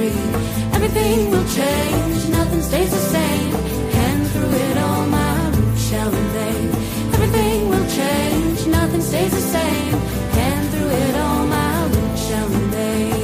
mystery. Everything will change, nothing stays the same, and through it all my roots shall invade. Everything will change, nothing stays the same, and through it all my roots shall invade.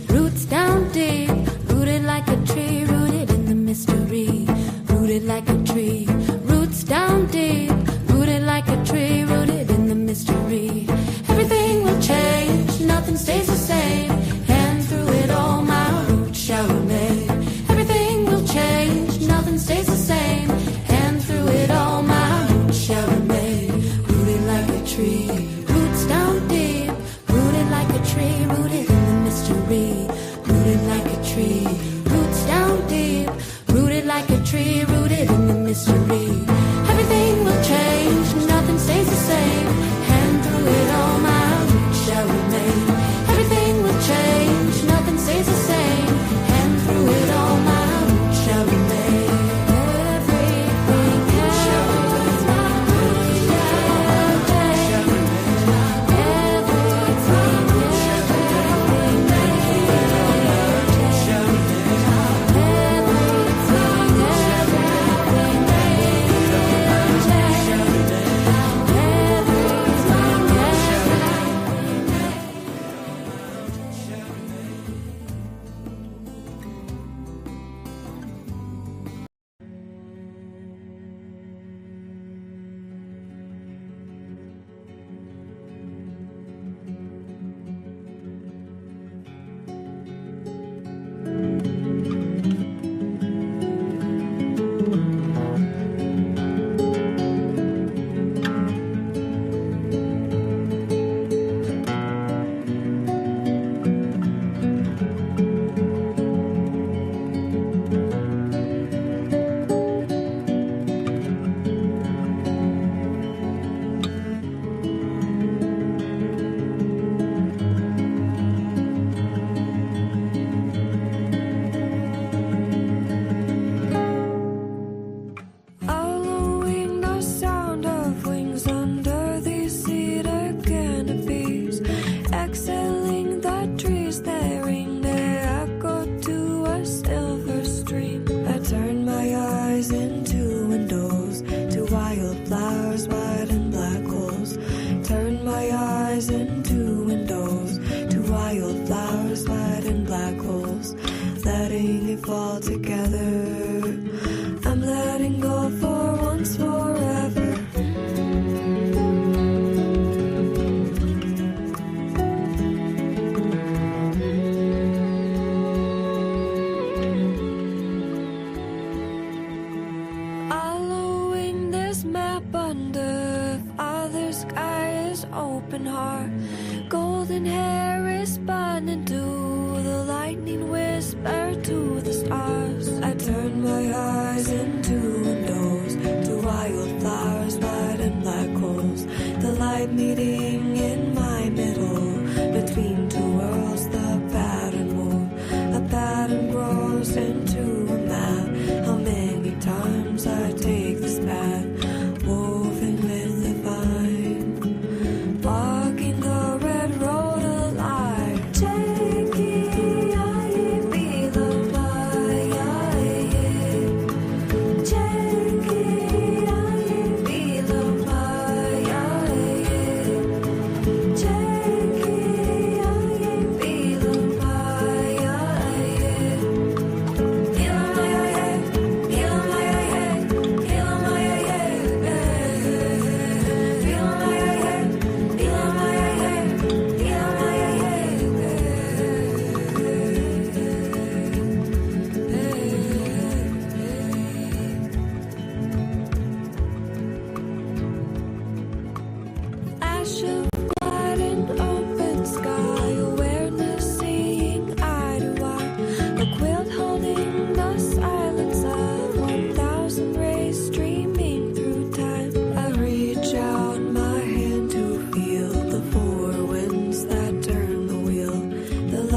Roots down deep, rooted like a tree, rooted in the mystery. Rooted like a tree, roots down deep, rooted like a tree, rooted in the mystery. Everything will change, nothing stays the same, and through it all my roots shall remain. Everything will change, nothing stays the same, and through it all my roots shall remain. Rooted like a tree, roots down deep, rooted like a tree, rooted in the mystery. Rooted like a tree, roots down deep, rooted like a tree, rooted in the mystery. Everything will change, nothing stays the same, and through it all my roots shall remain. Everything will change, nothing stays the same, and through it all my roots shall remain. Everything shall remain. My roots shall change. Fall together. I'm letting go for once forever. Following this map under Father sky is open heart. Golden hair is spun into the lightning whisper to the stars.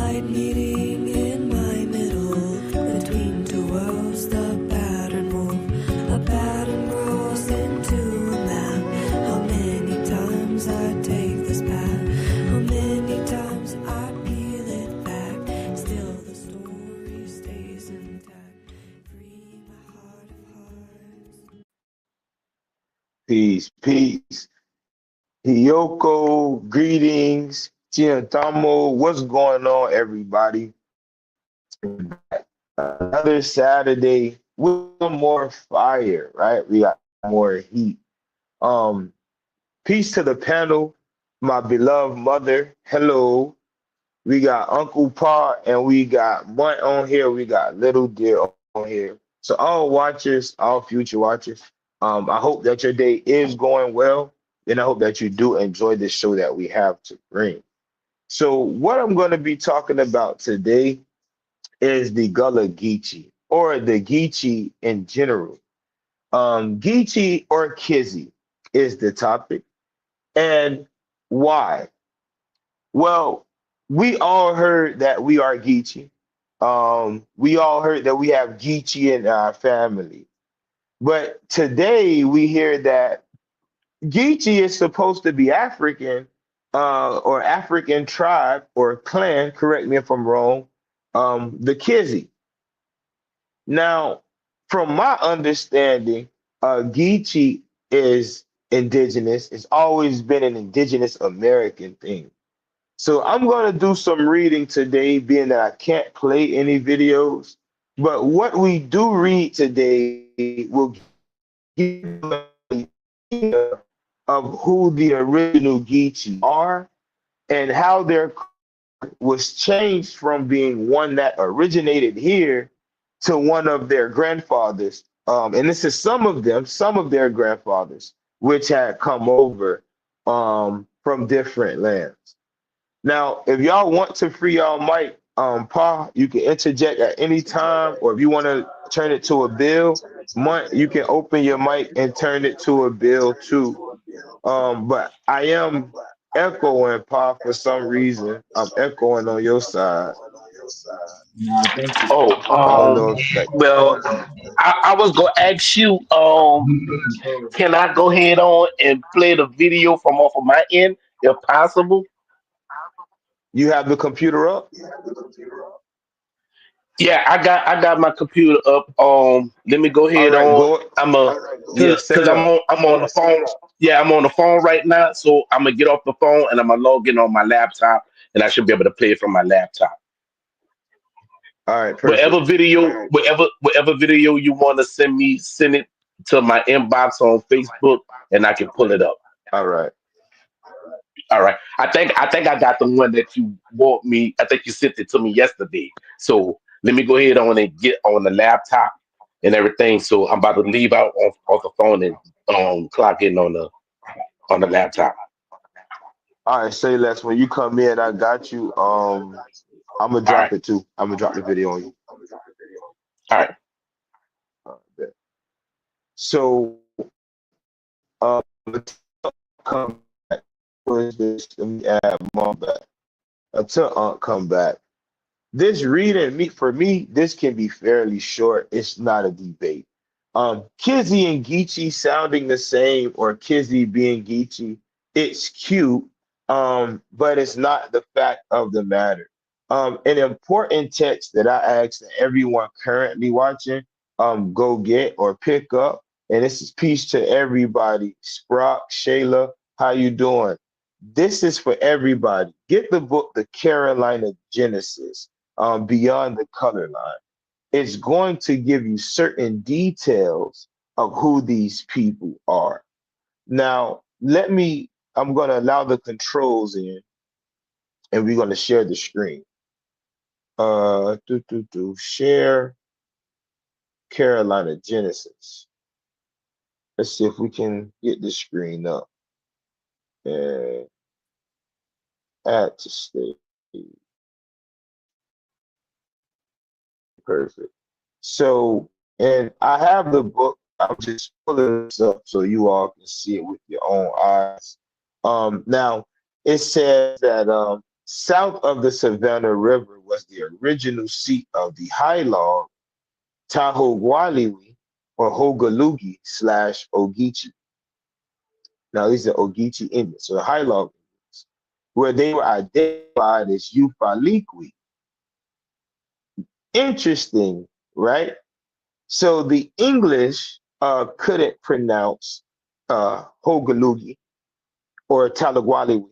light meeting in my middle. Between two worlds, the pattern move. A pattern grows into a map. How many times I take this path? How many times I peel it back? Still the story stays intact. Free my heart of hearts. Peace, peace. Hiyoko, greetings. Chiantamo, what's going on, everybody? Another Saturday with some more fire, right? We got more heat. Um, Peace to the panel, my beloved mother. Hello. We got Uncle Pa and we got Munt on here. We got Little Deer on here. So all watchers, all future watchers, I hope that your day is going well. And I hope that you do enjoy this show that we have to bring. So what I'm going to be talking about today is the Gullah Geechee or the Geechee in general. Geechee or Kizzi is the topic. And why? Well, we all heard that we are Geechee. We all heard that we have Geechee in our family. But today we hear that Geechee is supposed to be African, or African tribe or clan, correct me if I'm wrong, the Kizzi. Now, from my understanding, Geechee is indigenous. It's always been an indigenous American thing. So I'm going to do some reading today, being that I can't play any videos. But what we do read today will give you an idea of who the original Geechee are and how their was changed from being one that originated here to one of their grandfathers. And this is some of them, some of their grandfathers, which had come over from different lands. Now, if y'all want to free y'all mic, Pa, you can interject at any time, or if you want to turn it to a bill, you can open your mic and turn it to a bill too. But I am echoing, Pa, for some reason. I'm echoing on your side. Oh, I don't know if like well, I was gonna ask you, can I go ahead on and play the video from off of my end, if possible? you have the computer up. Yeah, I got my computer up. Let me go All ahead right, on. go. I'm a Yeah, set cause it up. I'm on the phone. Yeah, I'm on the phone right now, so I'm gonna get off the phone and I'm gonna log in on my laptop, and I should be able to play it from my laptop. All right, Whatever perfect. video, whatever video you want to send me, send it to my inbox on Facebook, and I can pull it up. All right. All right. I think I got the one that you want me. I think you sent it to me yesterday. So let me go ahead on and get on the laptop and everything. So I'm about to leave out off the phone and clock in on the laptop. All right, say less. When you come in, I got you. I'm gonna All right. drop it too. I'm gonna drop the video on you. All right. Bet. So, let's come back. Where's this? Let me add more back. Until come back. This reading me for me, this can be fairly short. It's not a debate. Kizzy and Geechee sounding the same, or Kizzy being Geechee, it's cute. But it's not the fact of the matter. An important text that I ask that everyone currently watching, go get or pick up. And this is peace to everybody. Sprock, Shayla, how you doing? This is for everybody. Get the book, The Carolina Genesis, Beyond the Color Line. It's going to give you certain details of who these people are. Now, I'm going to allow the controls in and we're going to share the screen. Share Carolina Genesis. Let's see if we can get the screen up and add to stage. Perfect. So, and I have the book. I'm just pulling this up so you all can see it with your own eyes. Now it says that south of the Savannah River was the original seat of the High Log, Tahogwaliwi, or Hogalugi slash Ogeechee. Now, these are Ogeechee Indians, so the High Log Indians, where they were identified as Ufaliqui. Interesting, right? So the English couldn't pronounce Hogalugi or Talagwaliwi,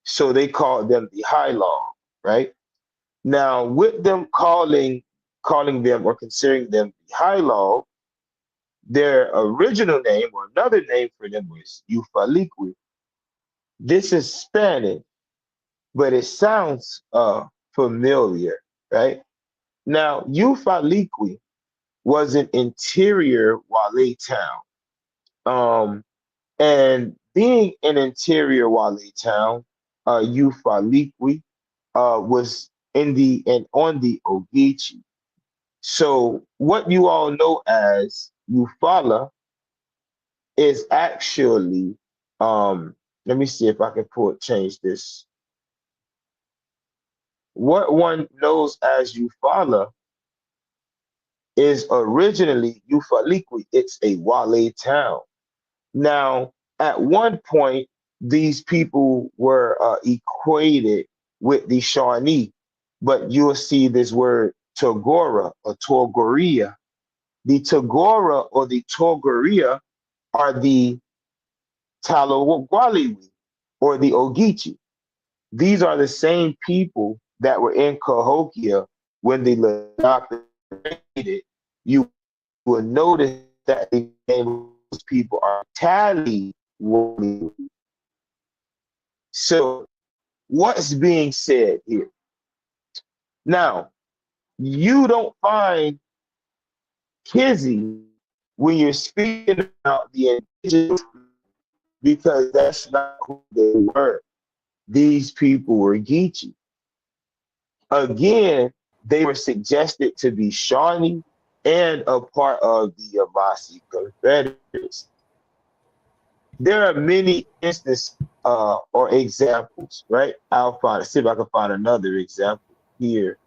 so they called them the High Log, right? Now, with them calling them or considering them the High Log, their original name or another name for them was Ufaliqui. This is Spanish, but it sounds familiar, right? Now, Ufaliqui was an interior Wale town. And being an interior Wale town, Ufaliqui was in the and on the Ogeechee. So what you all know as Eufaula is actually, let me see if I can change this. What one knows as Eufaula is originally Ufaliqui. It's a Wale town. Now, at one point, these people were equated with the Shawnee, but you'll see this word Togora or Togoria. The Togora or the Togoria are the Talawaliwi or the Ogeechee. These are the same people that were in Cahokia when the Lenape raided. You will notice that the name of those people are Tally. So, what's being said here? Now, you don't find Kizzi when you're speaking about the indigenous because that's not who they were. These people were Geechee. Again, they were suggested to be Shawnee and a part of the Yamasee Confederacy. There are many instances or examples, right? See if I can find another example here.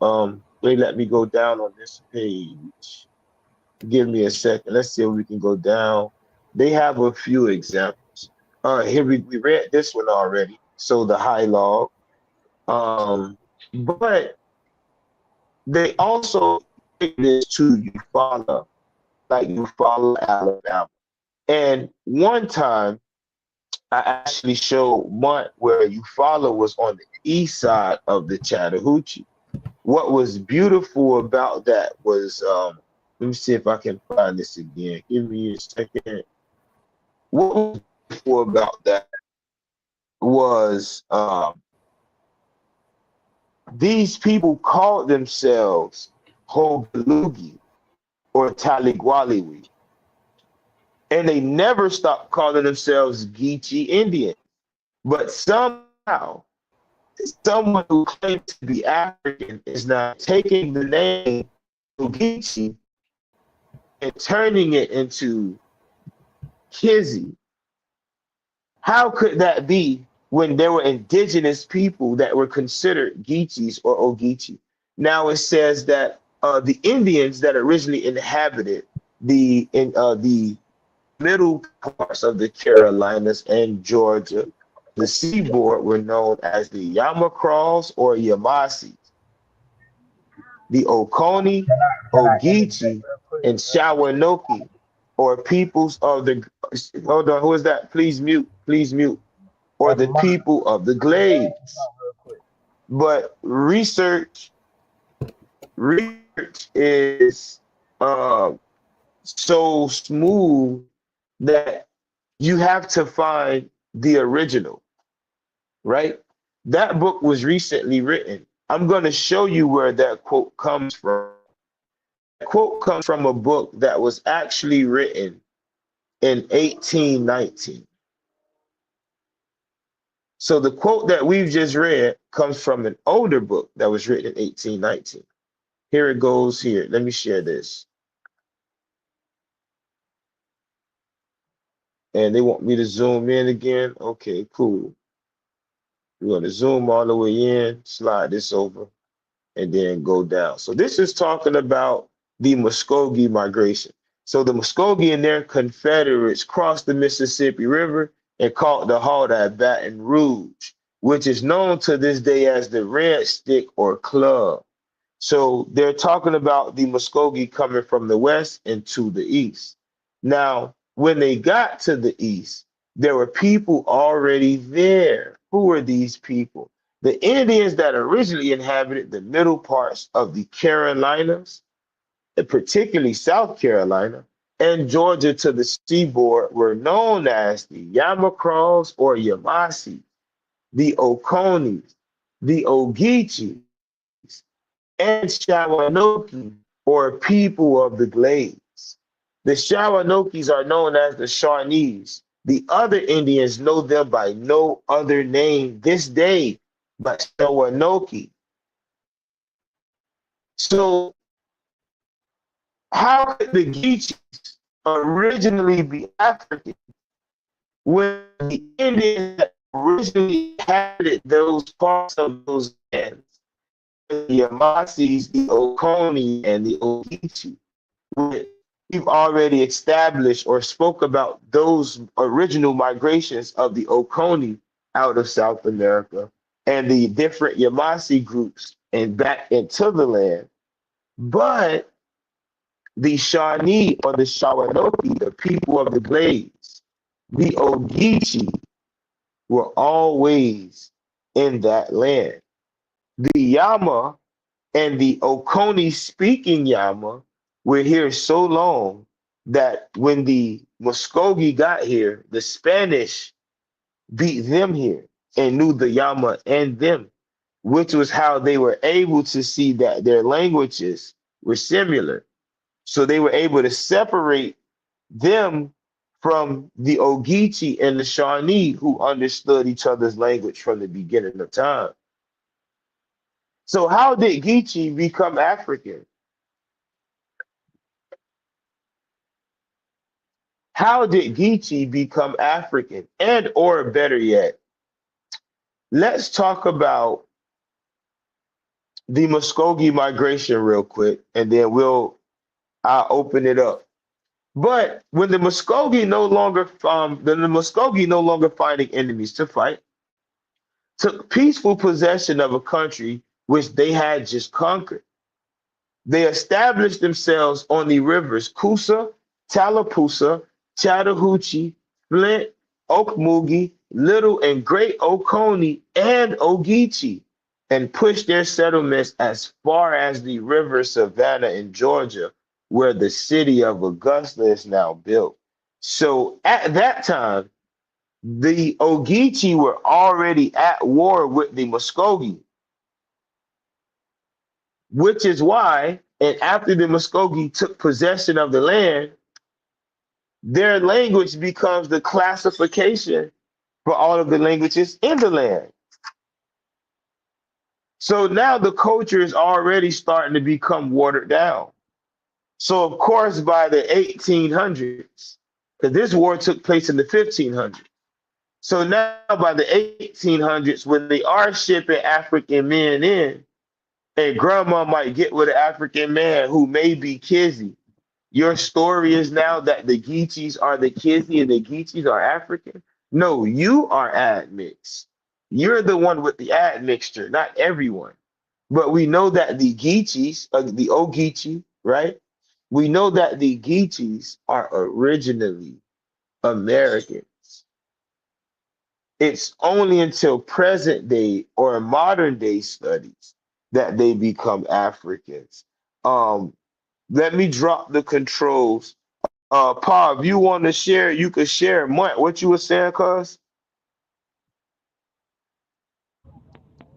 They let me go down on this page. Give me a second. Let's see if we can go down. They have a few examples. Here we read this one already. So the High Log. But they also take this to Eufaula, like Eufaula, Alabama. And one time I actually showed one where Eufaula was on the east side of the Chattahoochee. What was beautiful about that was, let me see if I can find this again. Give me a second. What was beautiful about that was these people called themselves Hogalugi or Taligwaliwi, and they never stopped calling themselves Geechee Indian. But somehow, someone who claims to be African is now taking the name Geechee and turning it into Kizzi. How could that be when there were indigenous people that were considered Geechees or Ogeechee? Now it says that the Indians that originally inhabited the middle parts of the Carolinas and Georgia, the seaboard, were known as the Yamacraws or Yamasee, the Oconee, Ogeechee, and Shawanoki, or peoples of the, hold on, who is that? Please mute, or the people of the Glades. But research is so smooth that you have to find the original, right? That book was recently written. I'm going to show you where that quote comes from. That quote comes from a book that was actually written in 1819. So the quote that we've just read comes from an older book that was written in 1819. Here it goes here. Let me share this. And they want me to zoom in again. Okay, cool. We're going to zoom all the way in, slide this over. and then go down. So this is talking about the Muskogee migration. So the Muskogee and their Confederates crossed the Mississippi River and caught the halt at Baton Rouge, which is known to this day as the Red Stick or Club. So they're talking about the Muskogee coming from the west into the east. Now, when they got to the east, there were people already there. Who were these people? The Indians that originally inhabited the middle parts of the Carolinas, and particularly South Carolina, and Georgia to the seaboard were known as the Yamacraws or Yamasee, the Oconees, the Ogeechees, and Shawanoki, or people of the Glades. The Shawanokis are known as the Shawnees. The other Indians know them by no other name this day but Shawanoki. So, how could the Geechees originally be African when the Indians that originally inhabited those parts of those lands, the Yamasees, the Oconee, and the Ogeechee, we've already established or spoke about those original migrations of the Oconee out of South America and the different Yamasee groups and back into the land. But the Shawnee or the Shawanoki, the people of the Glades, the Ogeechee, were always in that land. The Yama and the Oconee speaking Yama were here so long that when the Muskogee got here, the Spanish beat them here and knew the Yama and them, which was how they were able to see that their languages were similar. So they were able to separate them from the Ogeechee and the Shawnee who understood each other's language from the beginning of time. So how did Geechee become African? How did Geechee become African? And or better yet, let's talk about the Muskogee migration real quick, and then I'll open it up. But when the Muskogee no longer the Muskogee no longer finding enemies to fight, took peaceful possession of a country which they had just conquered. They established themselves on the rivers Coosa, Tallapoosa, Chattahoochee, Flint, Ocmulgee, Little and Great Oconee, and Ogeechee, and pushed their settlements as far as the river Savannah in Georgia, where the city of Augusta is now built. So at that time, the Ogeechee were already at war with the Muskogee, which is why, and after the Muskogee took possession of the land, their language becomes the classification for all of the languages in the land. So now the culture is already starting to become watered down. So, of course, by the 1800s, because this war took place in the 1500s. So now by the 1800s, when they are shipping African men in, and grandma might get with an African man who may be Kizzi. Your story is now that the Geechees are the Kizzi and the Geechees are African. No, you are admixed. You're the one with the admixture, not everyone. But we know that the Geechees, the Ogeechee, right? We know that the Geechees are originally American. It's only until present day or modern day studies that they become Africans. Um, Let me drop the controls. Pa, if you want to share, you could share. What you were saying, cuz?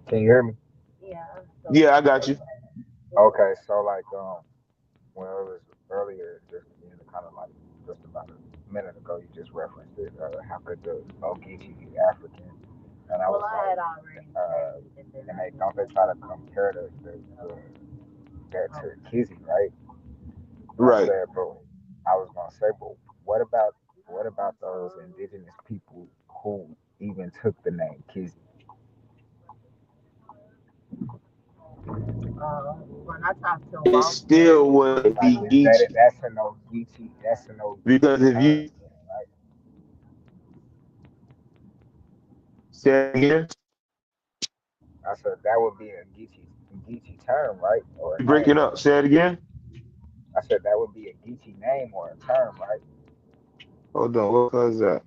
Can you hear me? Yeah, I got you. Okay, so like well it was earlier just kind of like just about a minute ago you just referenced it. How could the Ogeechee be African? And I was like, and they don't they try to compare the that to Kizzy, right? I Right. said, but I was gonna say, but what about those indigenous people who even took the name Kizzy? When I talked to him, it I was still wouldn't like, be is that Geechee. that's an OGT, that's an Because OGT if term, you right? say it again, I said that would be a Geechee term, right, or a you breaking name. up, say it again. I said that would be a Geechee name or a term, right? Hold on, what was that?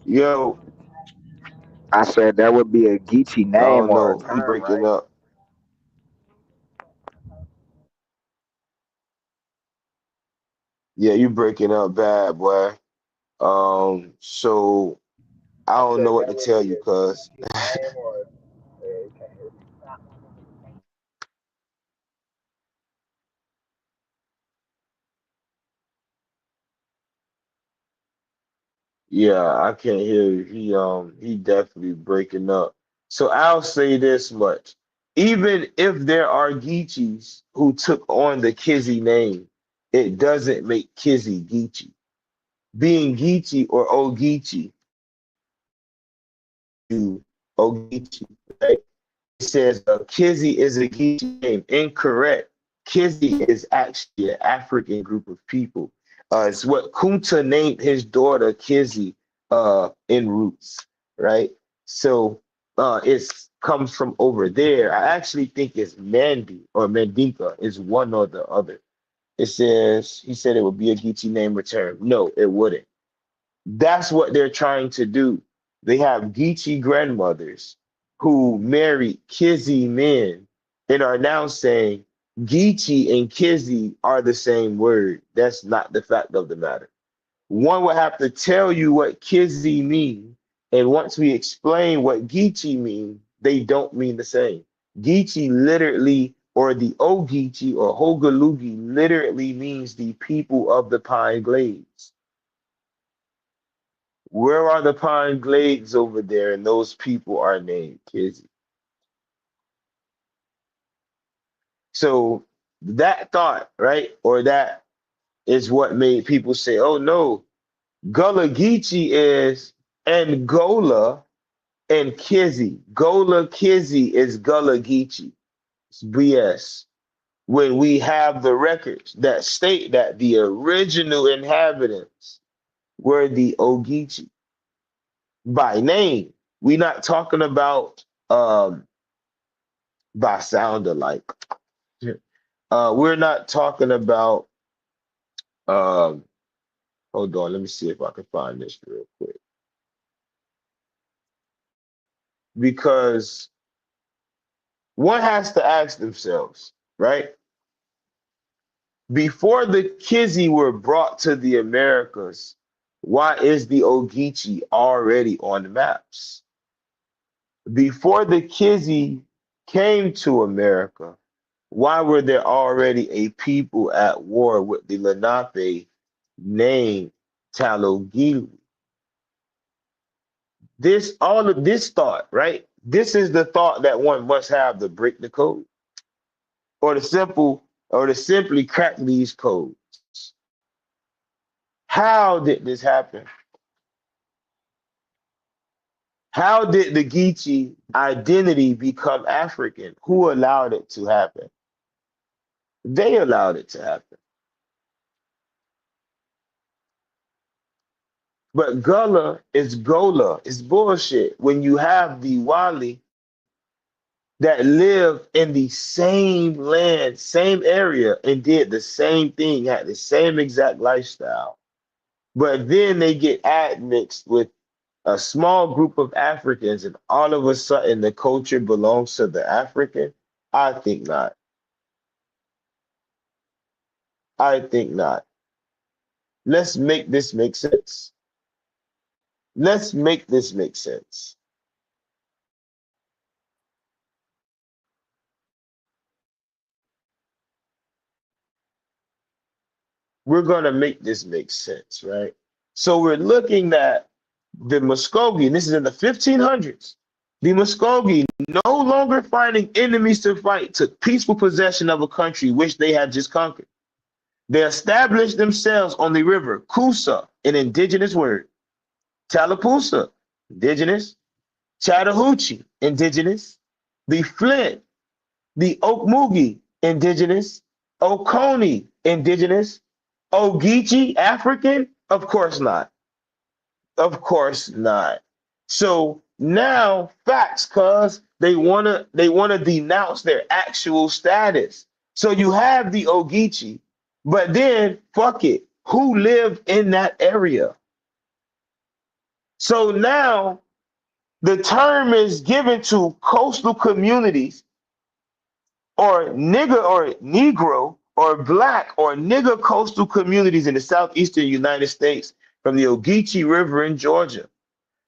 Yo, I said that would be a Geechee I name don't or a know. You term, breaking right? up. Yeah, you breaking up bad, boy. So I I don't know said what that to would tell be you, a cuz Geechee name or yeah, you can't hear me. yeah, I can't hear you. He definitely breaking up. So I'll say this much. Even if there are Geechees who took on the Kizzy name, it doesn't make Kizzy Geechee. Being Geechee or Ogeechee, you Ogeechee, right? It says Kizzy is a Geechee name. Incorrect. Kizzy is actually an African group of people. It's what Kunta named his daughter Kizzy in roots, right? So it's comes from over there. I actually think it's Mandy or Mandinka is one or the other. It says he said it would be a Geechee name return. No, it wouldn't. That's what they're trying to do. They have Geechee grandmothers who married Kizzy men and are now saying Geechee and Kizzy are the same word. That's not the fact of the matter. One would have to tell you what Kizzy mean, and once we explain what Geechee mean, they don't mean the same. Geechee literally, or the Ogeechee or Hogalugi literally means the people of the Pine Glades. Where are the Pine Glades over there? And those people are named Kizzy. So that thought, right? Or that is what made people say, oh no, Gullah Geechee is Angola and Kizzy. Gullah Kizzy is Gullah Geechee. It's BS. When we have the records that state that the original inhabitants were the Ogeechee by name. We're not talking about by sound alike. We're not talking about um hold on, let me see if I can find this real quick. Because one has to ask themselves, right? Before the Kizzy were brought to the Americas, why is the Ogeechee already on the maps? Before the Kizzy came to America, why were there already a people at war with the Lenape named Talogili? This all of this thought, right? This is the thought that one must have to break the code, or to simply crack these codes. How did this happen? How did the Geechee identity become African? Who allowed it to happen? They allowed it to happen. But Gullah is Gola. It's bullshit. When you have the Wali that live in the same land, same area, and did the same thing, had the same exact lifestyle, but then they get admixed with a small group of Africans, and all of a sudden the culture belongs to the African. I think not. I think not. Let's make this make sense. Let's make this make sense. We're going to make this make sense, right? So we're looking at the Muskogee, and this is in the 1500s. The Muskogee, no longer finding enemies to fight, took peaceful possession of a country which they had just conquered. They established themselves on the river Coosa, an indigenous word. Tallapoosa, indigenous. Chattahoochee, indigenous. The Flint, the Okmulgee, indigenous. Oconee, indigenous. Ogeechee, African? Of course not. Of course not. So now facts, cuz they wanna denounce their actual status. So you have the Ogeechee, but then fuck it. Who lived in that area? So now the term is given to coastal communities or nigger or Negro or black or nigger coastal communities in the southeastern United States from the Ogeechee River in Georgia.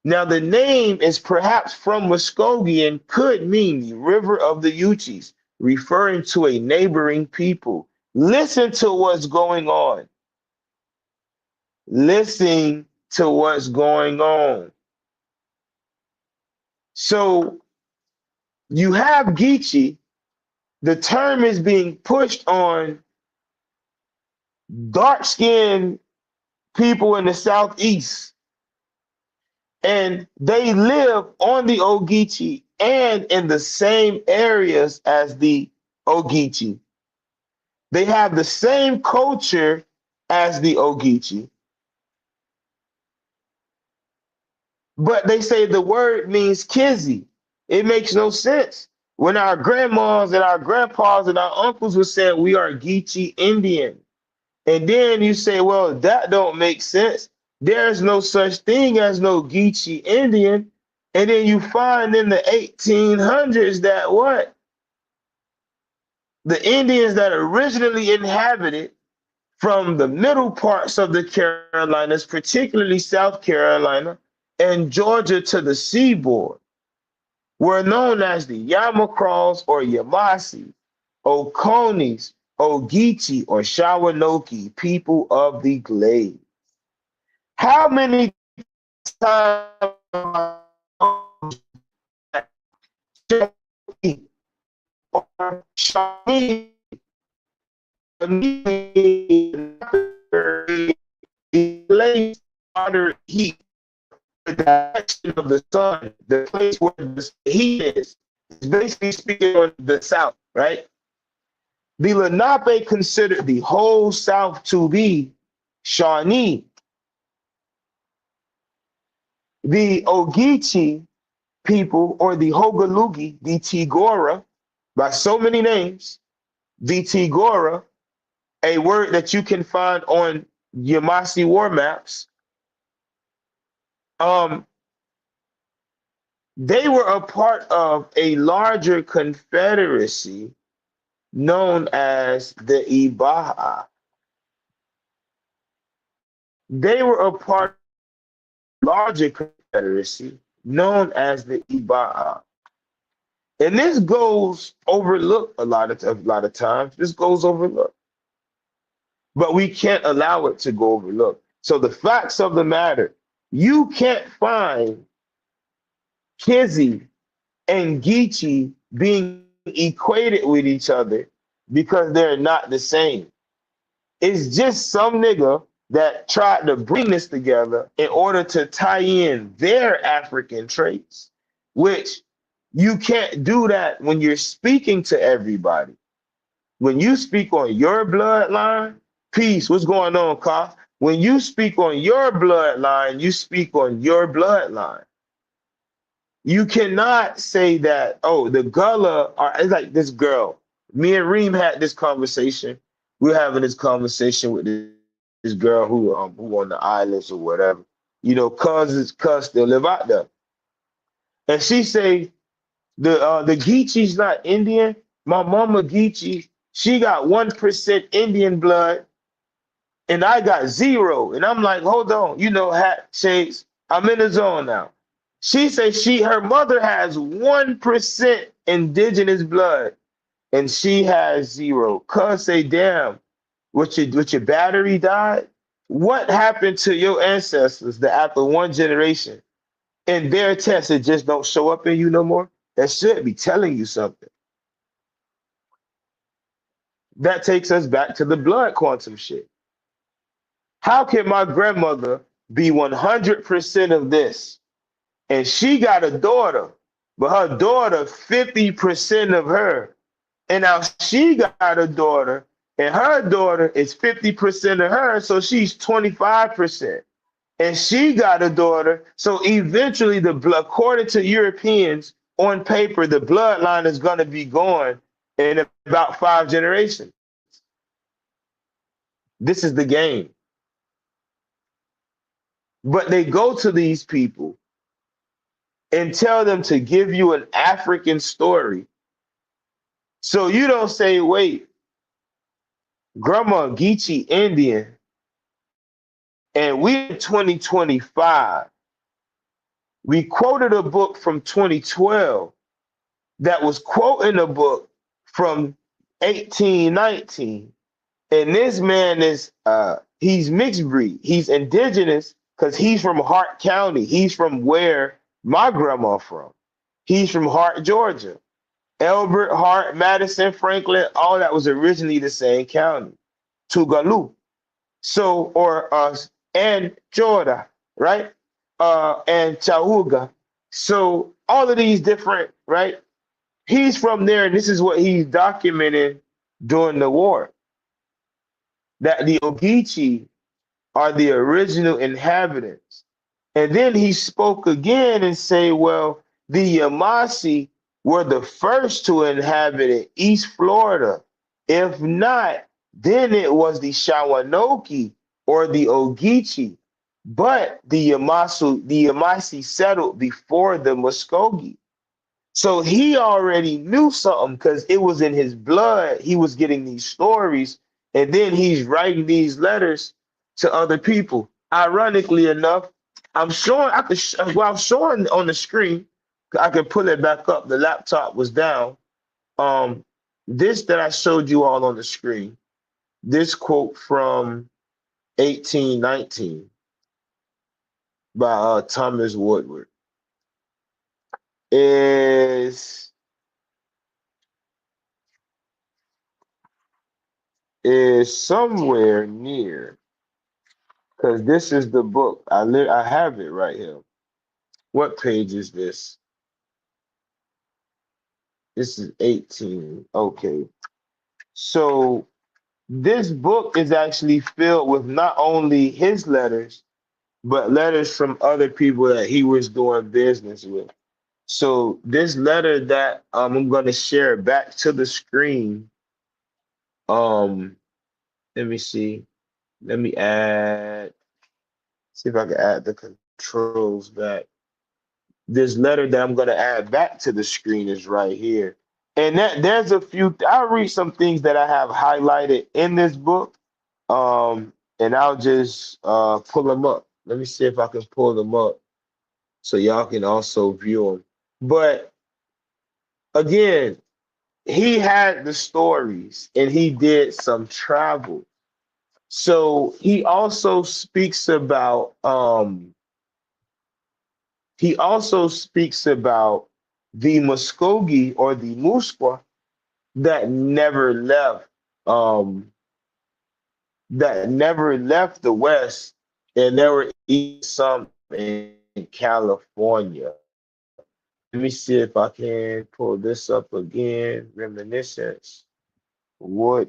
Now, the name is perhaps from Muskogee and could mean the river of the Uchis, referring to a neighboring people. Listen to what's going on. Listen to what's going on. So you have Geechee. The term is being pushed on dark-skinned people in the southeast, and they live on the Ogeechee and in the same areas as the Ogeechee. They have the same culture as the Ogeechee, but they say the word means Kizzi. It makes no sense. When our grandmas and our grandpas and our uncles were saying we are Geechee Indian, and then you say, well, that don't make sense. There's no such thing as no Geechee Indian. And then you find in the 1800s that what? The Indians that originally inhabited from the middle parts of the Carolinas, particularly South Carolina and Georgia to the seaboard, were known as the Yamacraws or Yamasee, Oconees, Ogeechee, or Shawanoki, people of the Glade. How many times or Shawnee place under heat, the direction of the sun, the place where the heat is basically speaking on the south, right? The Lenape considered the whole south to be Shawnee. The Ogeechee people, or the Hogalugi, the Tigora, by so many names, the Tigora, a word that you can find on Yamasee war maps, they were a part of a larger confederacy known as the Ibaha. They were a part of a larger confederacy known as the Ibaha. And this goes overlooked a lot of times. This goes overlooked. But we can't allow it to go overlooked. So the facts of the matter, you can't find Kizzi and Geechee being equated with each other because they're not the same. It's just some nigga that tried to bring this together in order to tie in their African traits, which you can't do that when you're speaking to everybody. When you speak on your bloodline, peace, what's going on, Koff? When you speak on your bloodline, you speak on your bloodline. You cannot say that, oh, the Gullah are, it's like this girl. Me and Reem had this conversation. We're having this conversation with this girl who on the islands or whatever. You know, cuz still live out there. And she say the Geechee's not Indian. My mama Geechee, she got 1% Indian blood, and I got 0. And I'm like, hold on, you know, hat shades. I'm in the zone now. She says her mother has 1% indigenous blood, and she has 0. Cuz say, damn, with your battery died. What happened to your ancestors that after one generation, in their tests, it just don't show up in you no more? That should be telling you something. That takes us back to the blood quantum shit. How can my grandmother be 100% of this and she got a daughter, but her daughter 50% of her. And now she got a daughter, and her daughter is 50% of her, so she's 25%. And she got a daughter, so eventually the blood, according to Europeans, on paper, the bloodline is going to be gone in about 5 generations. This is the game. But they go to these people and tell them to give you an African story. So you don't say, wait, Grandma Geechee Indian, and we in 2025, we quoted a book from 2012 that was quoting a book from 1819. And this man is he's mixed breed. He's indigenous because he's from Hart County. He's from where my grandma from. He's from Hart, Georgia. Elbert, Hart, Madison, Franklin, all that was originally the same county. Tougaloo. So, or and Jordan, right? And Chahuga. So all of these different, right? He's from there, and this is what he's documented during the war. That the Ogeechee are the original inhabitants. And then he spoke again and say, well, the Yamasee were the first to inhabit East Florida. If not, then it was the Shawanoki or the Ogeechee. But the Yamasee settled before the Muskogee. So he already knew something because it was in his blood. He was getting these stories, and then he's writing these letters to other people. Ironically enough, I'm showing I'm showing on the screen. I can pull it back up. The laptop was down. Um, this that I showed you all on the screen. This quote from 1819 by Thomas Woodward is somewhere near, because this is the book. I have it right here. What page is this? This is 18. Okay. So this book is actually filled with not only his letters, but letters from other people that he was doing business with. So this letter that I'm going to share back to the screen. Let me see. Let me see if I can add the controls back. This letter that I'm going to add back to the screen is right here. And there's a few, I'll read some things that I have highlighted in this book. And I'll just pull them up. Let me see if I can pull them up so y'all can also view them. But again, he had the stories and he did some travel. So he also speaks about the Muskogee or the Musqua that never left the West, and there were even some in California. Let me see if I can pull this up again. Reminiscence. What?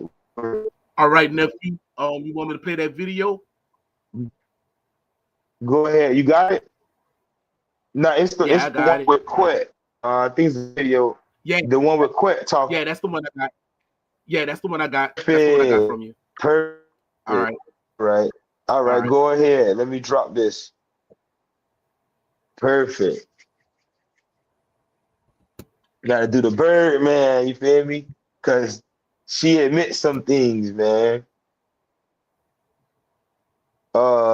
All right, nephew. You want me to play that video? Go ahead. You got it? No, it's the Yeah, I got one it. with Quet. I think it's the video. Yeah, The one with Quet talking. yeah, that's the one I got. Yeah, that's the one I got. That's the one I got Perfect. from you. Perfect. All right. Right. All right. right. Go ahead. Let me drop this. Perfect. Gotta do the bird, man. You feel me? Cause she admits some things, man.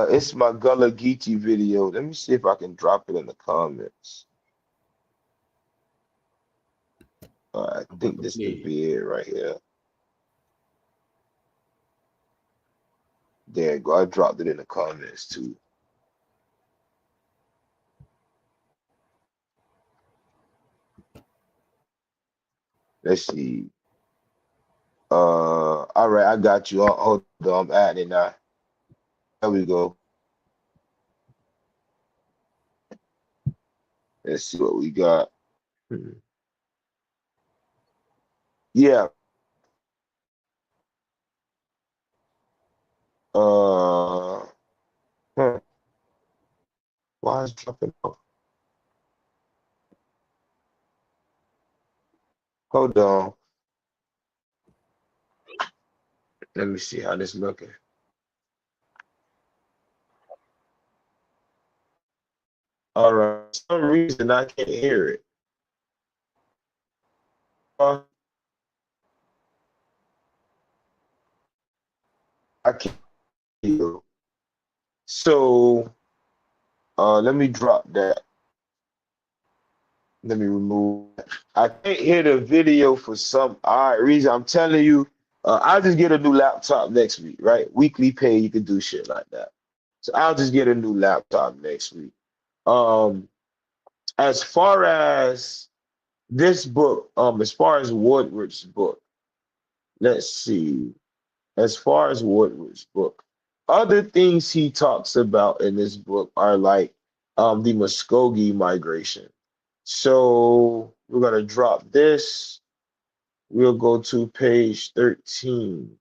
It's my Gullah Geechee video. Let me see if I can drop it in the comments. I think this could be it right here. There you go. I dropped it in the comments too. Let's see. All right, I got you. Hold on, I'm adding it now. There we go. Let's see what we got. Hmm. Yeah. Uh, huh. Why is it dropping off? Hold on. Let me see how this looking. All right. For some reason I can't hear it. I can't hear you. So let me drop that. Let me remove that. I can't hear the video for some odd reason. I'm telling you, I'll just get a new laptop next week, right? Weekly pay, you can do shit like that. So I'll just get a new laptop next week. Um, as far as this book, as far as Woodward's book, let's see. As far as Woodward's book, other things he talks about in this book are like the Muskogee migration. So we're gonna drop this. We'll go to page 13.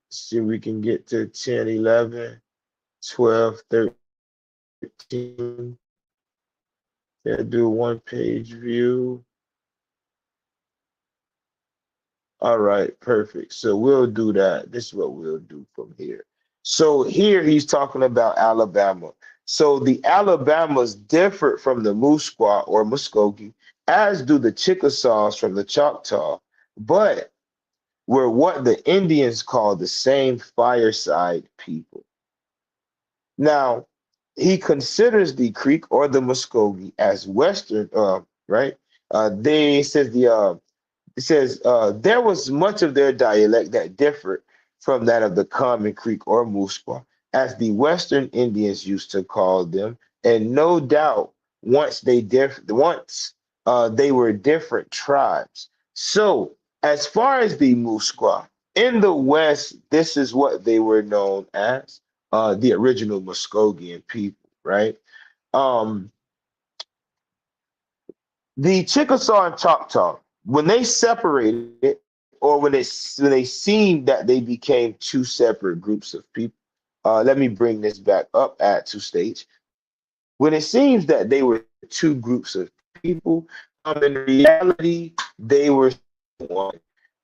See if we can get to 10, 11, 12, 13. Yeah, do one page view. All right, perfect. So we'll do that. This is what we'll do from here. So here he's talking about Alabama. So the Alabamas differ from the Musqueam or Muskogee, as do the Chickasaws from the Choctaw, but were what the Indians call the same fireside people. Now, he considers the Creek or the Muskogee as Western, right? They says the it says there was much of their dialect that differed from that of the Common Creek or Musqueam, as the Western Indians used to call them, and no doubt once they were different tribes. So as far as the Musqueam in the West, this is what they were known as, the original Muskogean people, right? Um, the Chickasaw and Choctaw, when they separated, or when they seen that they became two separate groups of people, let me bring this back up, add to stage. When it seems that they were two groups of people, in reality, they were one.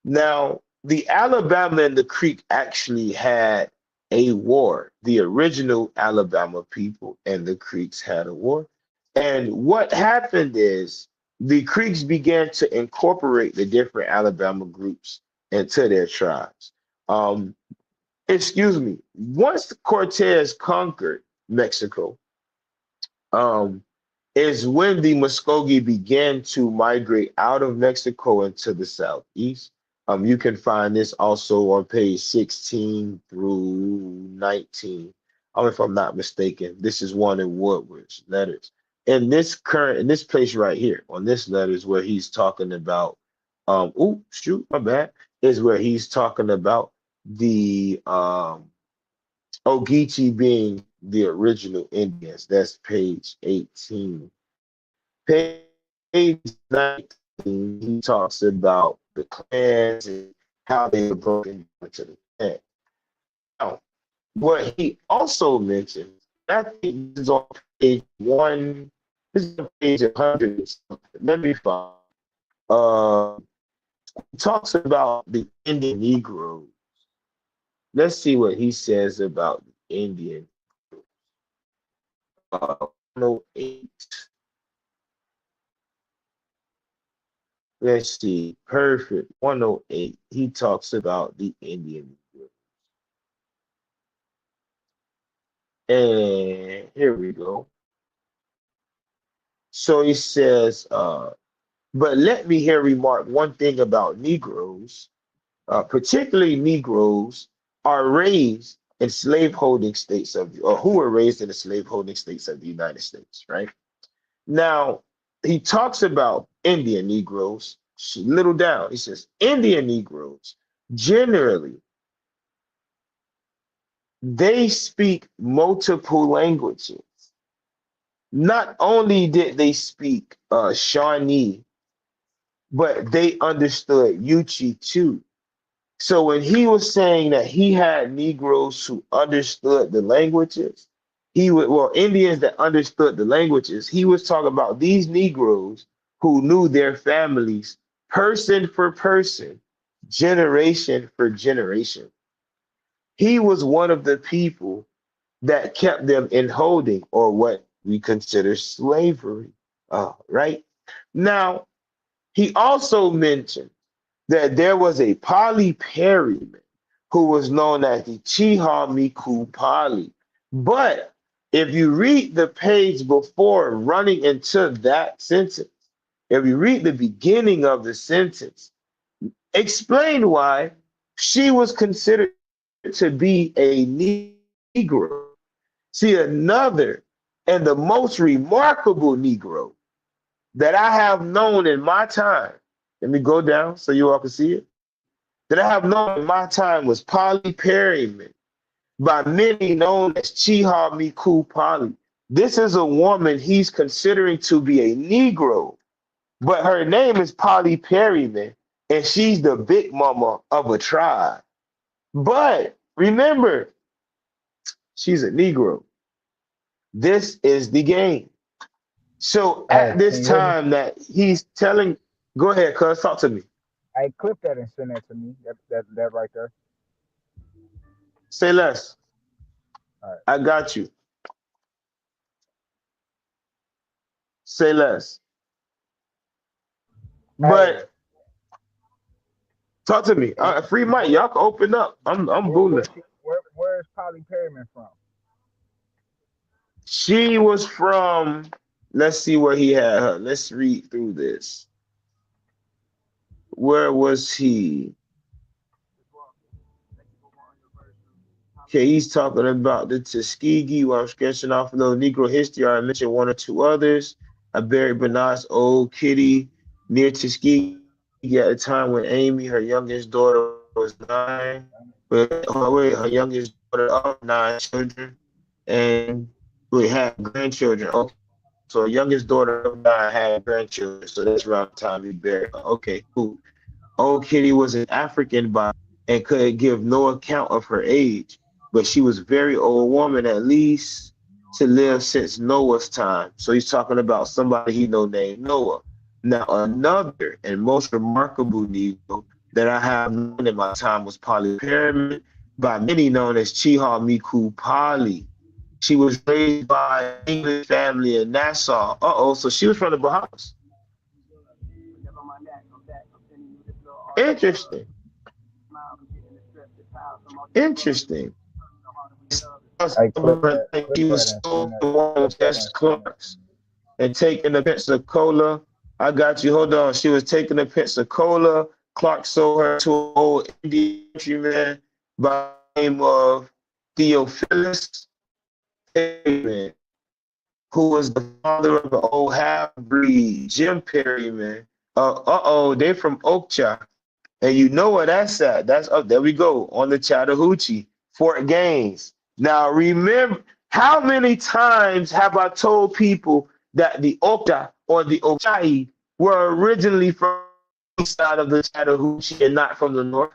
Now, the Alabama and the Creek actually had a war. The original Alabama people and the Creeks had a war. And what happened is the Creeks began to incorporate the different Alabama groups into their tribes. Um, excuse me, once Cortez conquered Mexico, um, is when the Muskogee began to migrate out of Mexico into the southeast. You can find this also on page 16 through 19. If I'm not mistaken, this is one in Woodward's letters. In this place right here, on this letter is where he's talking about, oh shoot, my bad, is where he's talking about the Geechee being the original Indians. That's page 18. Page 19, he talks about the clans and how they were broken into the clan. Now, what he also mentioned, I think this is on page one, this is on page 100. Let me find. He talks about the Indian Negroes. Let's see what he says about the Indian. 108. Let's see. Perfect. 108. He talks about the Indian. And here we go. So he says, but let me here remark one thing about Negroes, particularly Negroes are raised in slaveholding states or who were raised in the slaveholding states of the United States, right? Now, he talks about Indian Negroes, little down. He says, Indian Negroes generally they speak multiple languages. Not only did they speak Shawnee, but they understood Yuchi too. So when he was saying that he had Negroes who understood the languages, he would, well, Indians that understood the languages, he was talking about these Negroes who knew their families person for person, generation for generation. He was one of the people that kept them in holding, or what we consider slavery. Right? Now, he also mentioned that there was a Pali Perryman who was known as the Chiha Miku Pali. But if you read the page before running into that sentence, if you read the beginning of the sentence, explain why she was considered to be a Negro. See, another and the most remarkable Negro that I have known in my time, let me go down so you all can see it, that I have known in my time was Polly Perryman, by many known as Chiha Miku Polly. This is a woman he's considering to be a Negro, but her name is Polly Perryman, and she's the big mama of a tribe. But remember, she's a Negro. This is the game. So Hey, at this can you hear me? time that he's telling, go ahead, cuz, talk to me. Hey, clip that and send that to me. That right there. Say less. All right. I got you. Say less. Hey, But talk to me. Free mic. where Y'all can open up. I'm where booling. where she where is Polly Perryman from? She was from, let's see where he had her. Let's read through this. Where was he? Okay, he's talking about the Tuskegee while I'm sketching off a little Negro history. I mentioned one or two others. I buried Bernard's old kitty near Tuskegee at a time when Amy, her youngest daughter, was 9. Her youngest daughter of 9 children and we had grandchildren. Okay, so youngest daughter of 9 had grandchildren. So that's around the time he buried her. Okay, cool. Old Kitty was an African by and could give no account of her age, but she was a very old woman, at least to live since Noah's time. So he's talking about somebody he know named Noah. Now, another and most remarkable Negro that I have known in my time was Polly Perryman, by many known as Chiha Miku Polly. She was raised by an English family in Nassau. Uh-oh, so she was from the Bahamas. Interesting. Interesting. Hey, Some of her things, she was so the one with clip that Jesse and send that. Clark's and taking the Pensacola. I got you. Hold on. She was taking the Pensacola. Clark sold her to an old Indian countryman by the name of Theophilus Perryman, who was the father of an old half-breed, Jim Perryman. They're from Oakcha. And you know where that's at. That's up there we go on the Chattahoochee, Fort Gaines. Now remember, how many times have I told people that the Okta or the Okai were originally from the side of the Chattahoochee and not from the north?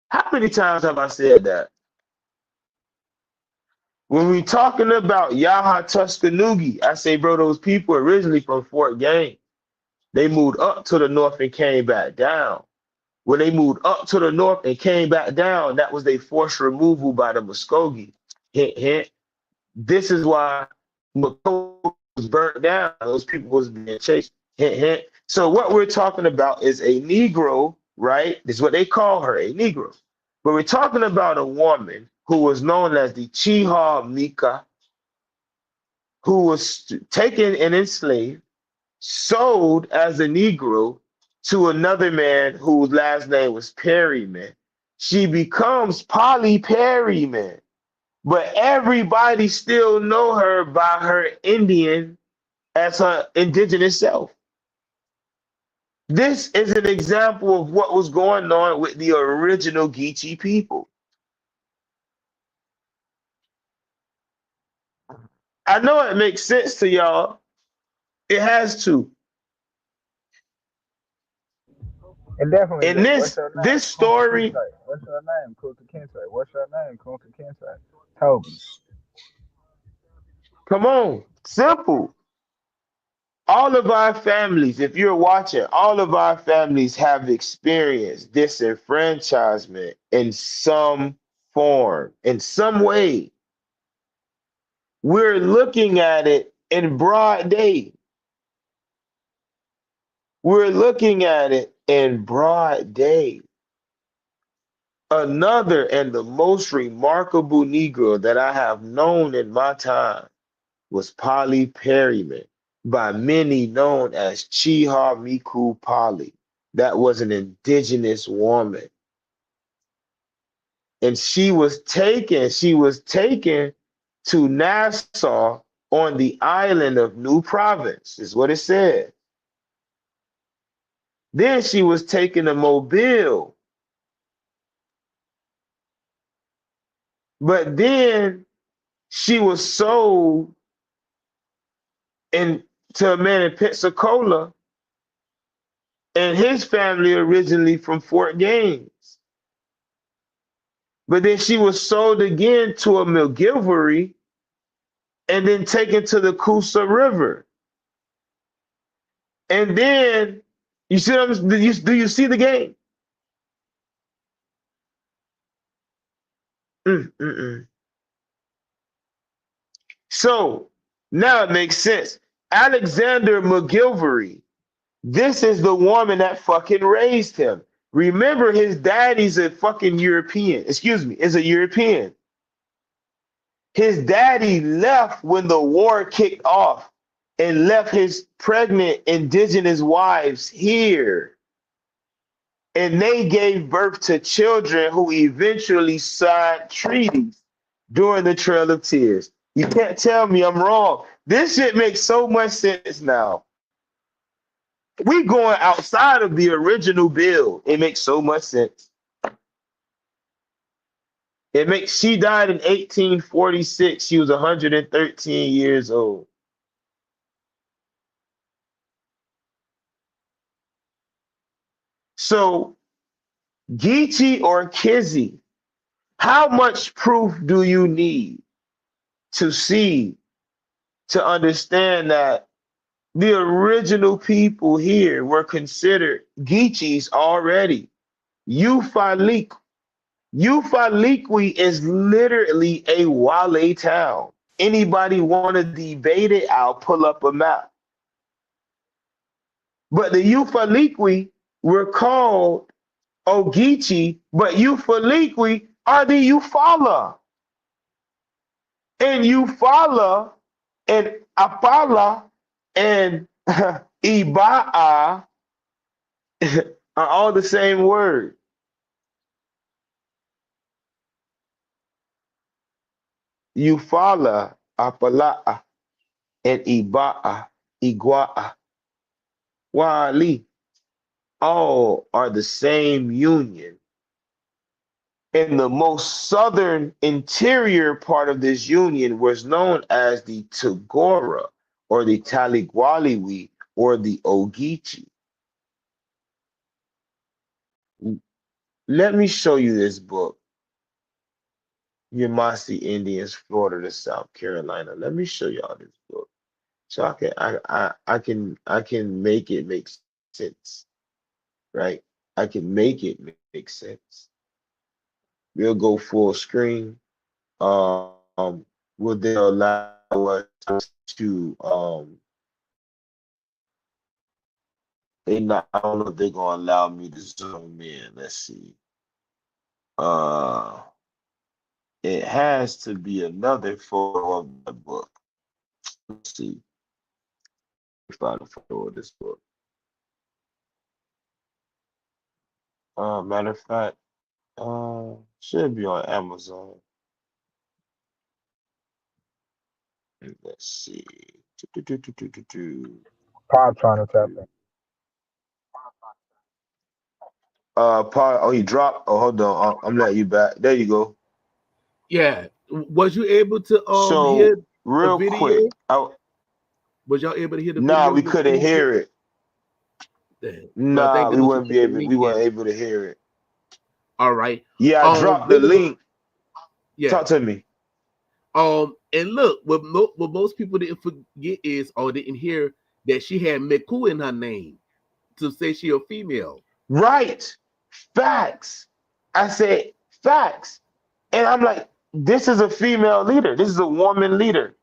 How many times have I said that? When we talking about Yaha Tuscanoogie, I say, bro, those people originally from Fort Gaines. They moved up to the north and came back down. When they moved up to the north and came back down, that was their forced removal by the Muskogee. Hint, hint. This is why Muskogee was burnt down. Those people was being chased. Hint, hint. So what we're talking about is a Negro, right? This is what they call her, a Negro. But we're talking about a woman who was known as the Chiha Mika, who was taken and enslaved, sold as a Negro to another man whose last name was Perryman. She becomes Polly Perryman, but everybody still know her by her Indian as her indigenous self. This is an example of what was going on with the original Geechee people. I know it makes sense to y'all. It has to. It definitely In do. What's your name? this Kunta story, Kinte. What's your name? Kunta Kinte. What's your name? Kunta Kinte. Toby. come on, simple. All of our families, if you're watching, all of our families have experienced disenfranchisement in some form, in some way. We're looking at it in broad day. We're looking at it in broad day. Another and the most remarkable Negro that I have known in my time was Polly Perryman, by many known as Chiha Miku Polly. That was an indigenous woman. And she was taken to Nassau on the island of New Province, is what it said. Then she was taken to Mobile. But then she was sold to a man in Pensacola, and his family originally from Fort Gaines. But then she was sold again to a McGilvery and then taken to the Coosa River. And then you see what do you see the game? Mm, mm, mm. So now it makes sense. Alexander McGilvery, this is the woman that fucking raised him. Remember, his daddy's a fucking European. Excuse me, is a European. His daddy left when the war kicked off and left his pregnant indigenous wives here. And they gave birth to children who eventually signed treaties during the Trail of Tears. You can't tell me I'm wrong. This shit makes so much sense now. We going outside of the original bill. It makes so much sense. She died in 1846. She was 113 years old. So Geechee or Kizzy, how much proof do you need to see to understand that the original people here were considered Geechees already? Ufalik. Ufaliqui is literally a Wale town. Anybody want to debate it? I'll pull up a map. But the Ufaliqui were called Ogeechee, but Ufaliqui are the Eufaula. And Eufaula and Apala and Ibaa are all the same word. Eufaula, Apala, and Ibaa, Iguaa, Wali, all are the same union. And the most southern interior part of this union was known as the Tagora or the Taligwaliwi or the Ogeechee. Let me show you this book, Yamasi Indians, Florida to South Carolina. Let me show y'all this book. So I can make it make sense, right? I can make it make sense. We'll go full screen. Will they allow us to I don't know if they're gonna allow me to zoom in. Let's see. Uh it has to be another photo of the book. Let's see. Find a photo of this book. Matter of fact, should be on Amazon. Let's see. Pop trying to tap in. Paul, oh, he dropped. Oh, hold on. I'm letting you back. There you go. Yeah. Was you able to So hear? the real quick. video? Was y'all able to hear the Nah, video? we couldn't hear it. Well, thank Nah, we goodness you wouldn't put be the able. link We in. weren't able to hear it. All right. Yeah, I dropped the What was, link. yeah. Talk to me. And look, what most people didn't forget is, or didn't hear, that she had Miku in her name to say she a female. Right. Facts. I said facts. And I'm like, this is a female leader. This is a woman leader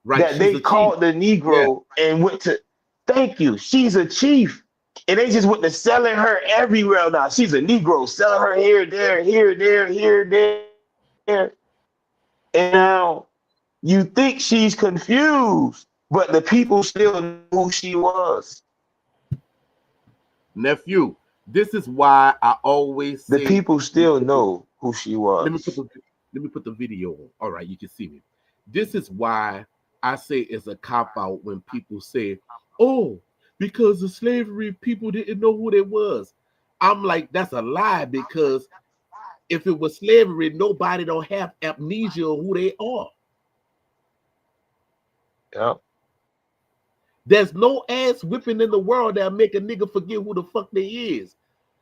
Right. that She's they a chief. called the Yeah. Negro and went to, thank you. She's a chief. And they just went to selling her everywhere now. She's a Negro, selling her here, there, here, there, here, there. And now you think she's confused, but the people still knew who she was. Nephew, this is why I always The say, people still know who she let me put was. the let me put the video on. All right, you can see me. This is why I say it's a cop out when people say, "Oh, because of slavery, people didn't know who they was." I'm like, that's a lie, because if it was slavery, nobody don't have amnesia of who they are. Yep. There's no ass whipping in the world that'll make a nigga forget who the fuck they is.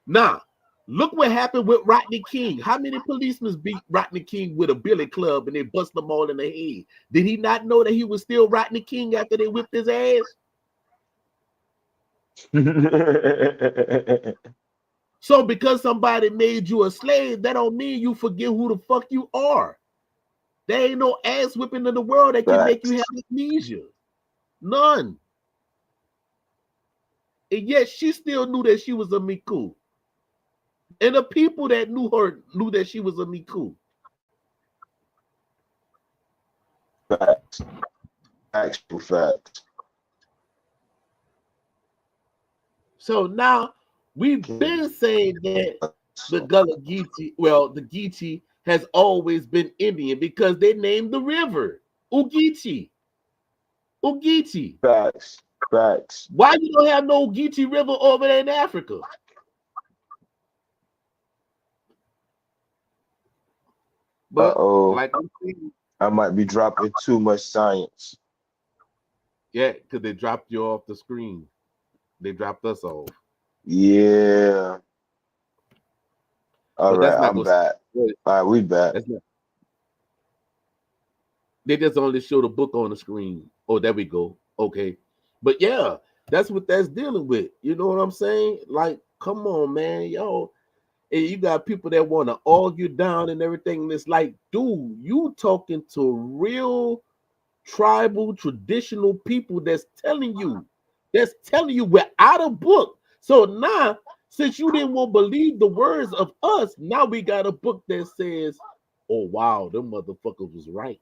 Nah, look what happened with Rodney King. How many policemen beat Rodney King with a billy club and they bust them all in the head? Did he not know that he was still Rodney King after they whipped his ass? So because somebody made you a slave, that don't mean you forget who the fuck you are. There ain't no ass whipping in the world that can make you Facts. have amnesia. None. And yet she still knew that she was a Miku. And the people that knew her knew that she was a Miku. Facts. Actual facts. So now we've been saying that the Gullah Geechee, well, the Geechee has always been Indian because they named the river Ugeechee. Ugeechee. Facts. Facts. Why you don't have no Geechee River over there in Africa? But Uh-oh. like I'm saying, I might be dropping too much science. yeah, because they dropped you off the screen. They dropped us off. Yeah. All But right, that's not I'm what's back. All right, we back. that's not. They just only show the book on the screen. Oh, there we go. Okay. But yeah, that's what that's dealing with. You know what I'm saying? Like, come on, man. Yo, and you got people that want to argue down and everything. And it's like, dude, you talking to real tribal traditional people that's telling you without a book. So now, since you didn't want to believe the words of us, now we got a book that says, oh wow, them motherfuckers was right.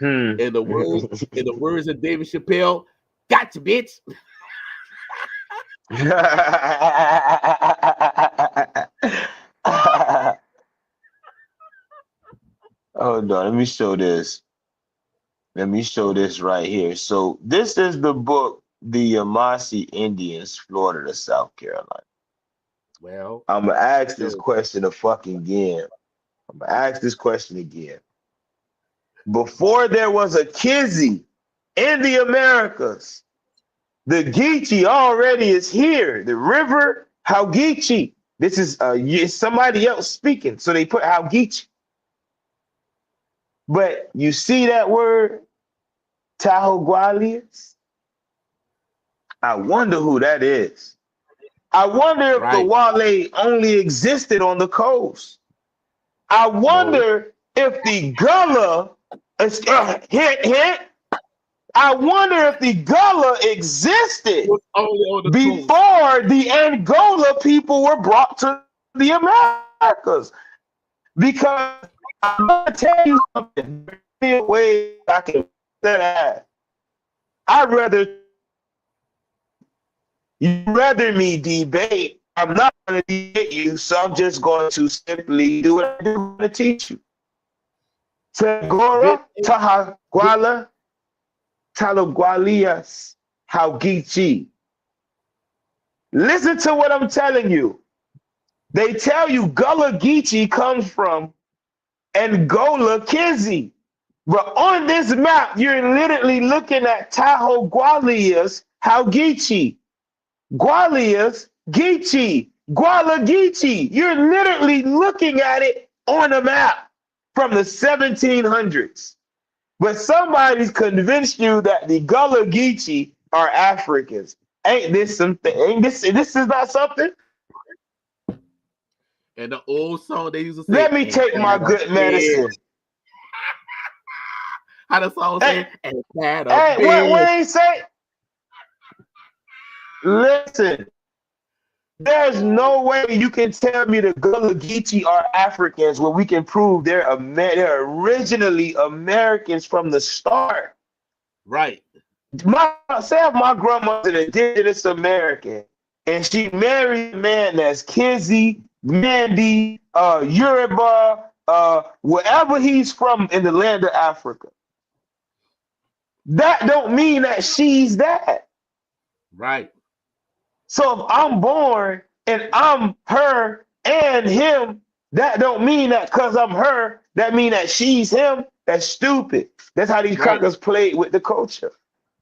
In the words of David Chappelle, gotcha, bitch. Hold on, let me show this. Let me show this right here. So this is the book, The Yamasee Indians, Florida to South Carolina. Well, I'm gonna ask this so question again. I'm gonna ask this question again. Before there was a Kizzi in the Americas, the Geechee already is here. The river Geechee. This is somebody else speaking, so they put Geechee. But you see that word, Tahogualias? I wonder who that is. I wonder if the right. Wale only existed on the coast. I No, wonder if the Gullah, hint, hint, I wonder if the Gullah existed was only on the coast. before the Angola people were brought to the Americas. Because I'm gonna tell you something. Way I can that. I'd rather me debate. I'm not going to debate you, so I'm just going to simply do what I'm going to teach you. Did, Tagora did, Tahaguala Talagualias Geechee. Listen to what I'm telling you. They tell you Gullah Geechee comes from Angola, Kizzi. But on this map, you're literally looking at Tahoe Gualias, how Geechee. Gualias, Geechee, Guala Geechee. You're literally looking at it on a map from the 1700s. But somebody's convinced you that the Gullah Geechee are Africans. Ain't this something? Ain't this is not something? And the old song they used to say, Let me "Ain't take my that a good bitch?" medicine. How the song Hey, say, "Ain't that a hey, what bitch?" ain't say? Listen, there's no way you can tell me the Gullah Geechee are Africans when we can prove they're originally Americans from the start. Right. Say if my grandma's an indigenous American and she married a man that's Kizzi, Mandy, Yoruba, wherever he's from in the land of Africa. That don't mean that she's that. Right. So if I'm born and I'm her and him, that don't mean that because I'm her, that mean that she's him. That's stupid. That's how these Right. crackers played with the culture.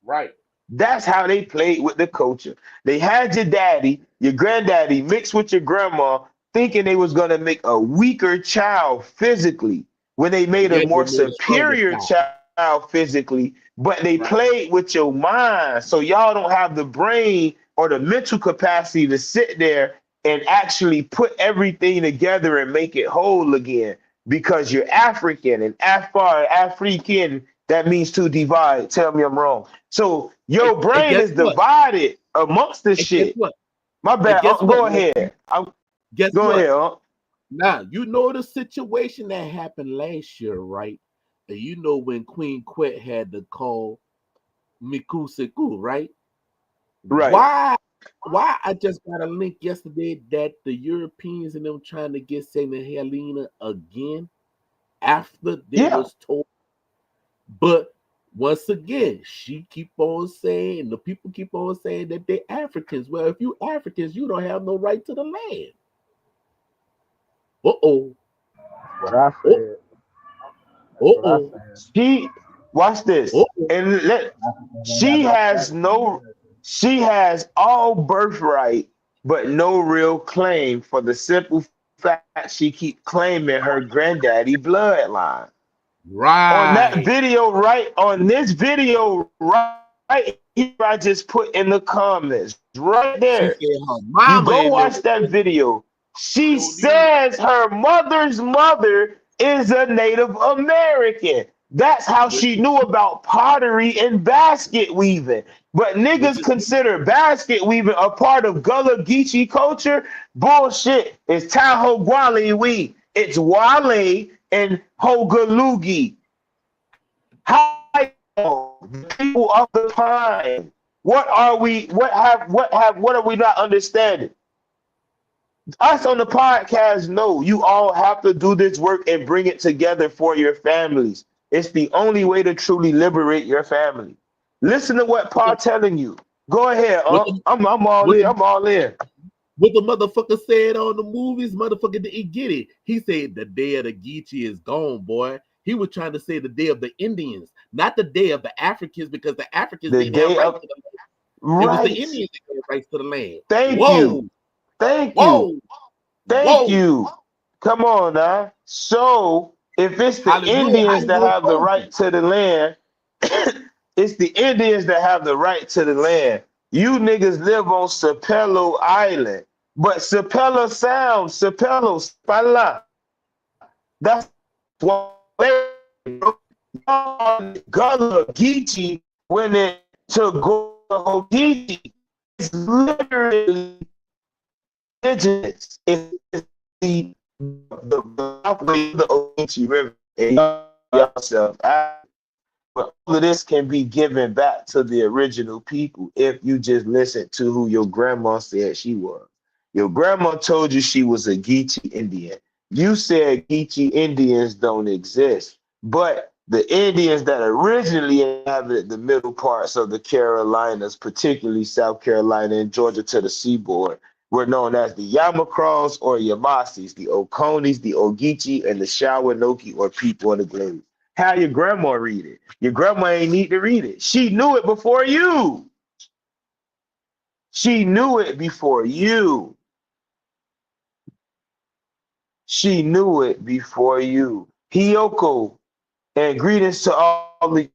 Right. That's how they played with the culture. They had your daddy, your granddaddy mixed with your grandma, thinking they was gonna make a weaker child physically when they And made a yet they more made a stronger superior child. child physically, but they Right. played with your mind. So y'all don't have the brain or the mental capacity to sit there and actually put everything together and make it whole again because you're African and African, that means to divide. Tell me I'm wrong. So And, your and brain guess is what? divided amongst this And guess shit. what? My And bad. guess what? Go ahead. Guess Go what? ahead. Now you know the situation that happened last year, right? And you know when Queen Quet had to call Miku Seku, right? Right. Why I just got a link yesterday that the Europeans and them trying to get Saint Helena again after they Yeah. was told. But once again, she keep on saying, the people keep on saying that they Africans. Well, if you Africans, you don't have no right to the land. Uh-oh. What I Oh, said. That's what I uh-oh. said. She watch this. Uh-oh. And Africans ain't got she no has status in no America. she has all birthright, but no real claim for the simple fact she keep claiming her granddaddy bloodline. On that Right. video, right on this video, right here, I just put in the comments, right She there. said her You mama go and them watch that video. She don't need. says her mother's mother is a Native American. That's how Which she is knew about pottery and basket weaving. But which niggas is consider basket weaving a part of Gullah Geechee culture. Bullshit. It's Tahoe Guale weave. It's Wale and Hogalugi. How the people of the pine. What are we? What are we not understanding? Us on the podcast know you all have to do this work and bring it together for your families. It's the only way to truly liberate your family. Listen to what Paul telling you. Go ahead. what the I'm all what in. the I'm all in. what the motherfucker said on the movies, motherfucker didn't get it. He said the day of the Geechee is gone, boy. He was trying to say the day of the Indians, not the day of the Africans, because the Africans The didn't have day rights of to the land. It was the right. Indians that had rights to the land. Thank Whoa, you. Thank you. whoa, Thank whoa. you. Come on now. So if it's the Hollywood, Indians that Hollywood have the told right you. to the land, it's the Indians that have the right to the land. You niggas live on Sapelo Island. But Sapelo sounds, Sapelo, Spala. That's why Gullah Geechee when it to go Geechee. It's literally indigenous. It's the pathway of the Ogeechee River. And yourself out. But all of this can be given back to the original people if you just listen to who your grandma said she was. Your grandma told you she was a Geechee Indian. You said Geechee Indians don't exist, but the Indians that originally inhabited the middle parts of the Carolinas, particularly South Carolina and Georgia to the seaboard, were known as the Yamakras or Yamasis, the Okonis, the Ogeechee, and the Shawanoki or people of the glades. How your grandma read it? Your grandma ain't need to read it. She knew it before you. She knew it before you. She knew it before you. Hiyoko, and greetings to all the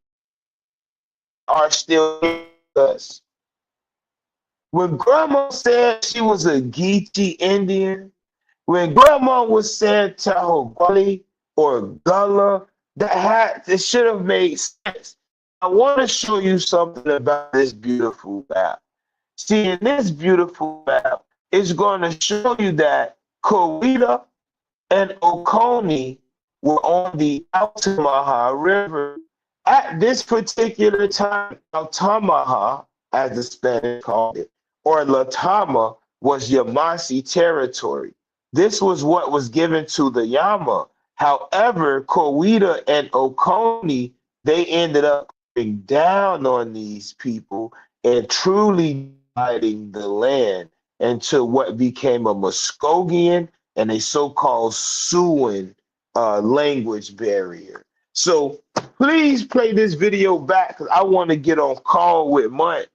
are still with us. When grandma said she was a Geechee Indian, when grandma was saying Tahogwali or Gullah, that should have made sense. I want to show you something about this beautiful map. See, in this beautiful map, it's going to show you that Coweta and Oconee were on the Altamaha River at this particular time. Altamaha, as the Spanish called it, or Latama, was Yamasi territory. This was what was given to the Yama. However, Coweta and Oconee, they ended up coming down on these people and truly dividing the land into what became a Muskogean and a so-called Siouan language barrier. So please play this video back because I want to get on call with Munt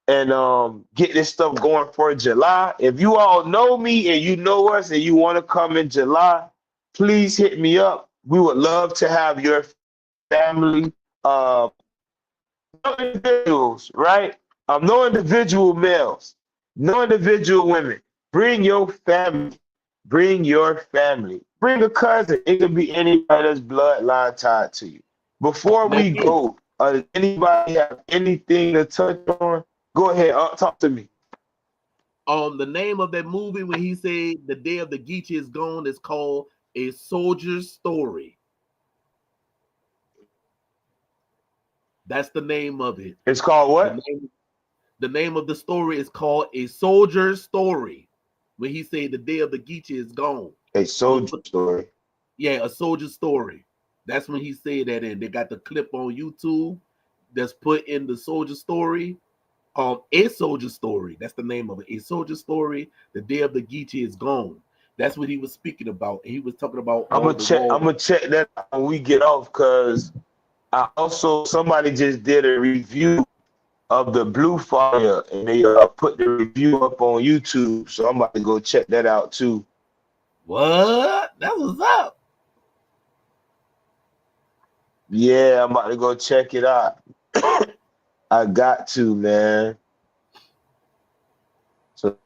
and get this stuff going for July. If you all know me and you know us and you want to come in July, please hit me up. We would love to have your family. No individuals, right? No individual males, no individual women. Bring your family. Bring your family. Bring a cousin. It could be anybody that's bloodline tied to you. Before Man, we go, anybody have anything to touch on? Go ahead. Talk to me. the name of that movie when he said the day of the Geechee is gone is called A Soldier's Story. That's the name of it. It's called what? The name of the story is called A Soldier's Story. When he said the day of the Geechee is gone. A soldier story. Yeah, A Soldier's Story. That's when he said that in. They got the clip on YouTube that's put in the soldier story. A Soldier Story. That's the name of it. A Soldier Story. The day of the Geechee is gone. That's what he was speaking about. He was talking about. I'm gonna check that when we get off because I also somebody just did a review of the Blue Fire and they put the review up on YouTube. So I'm about to go check that out too. What? That was up. Yeah, I'm about to go check it out. I got to, man. So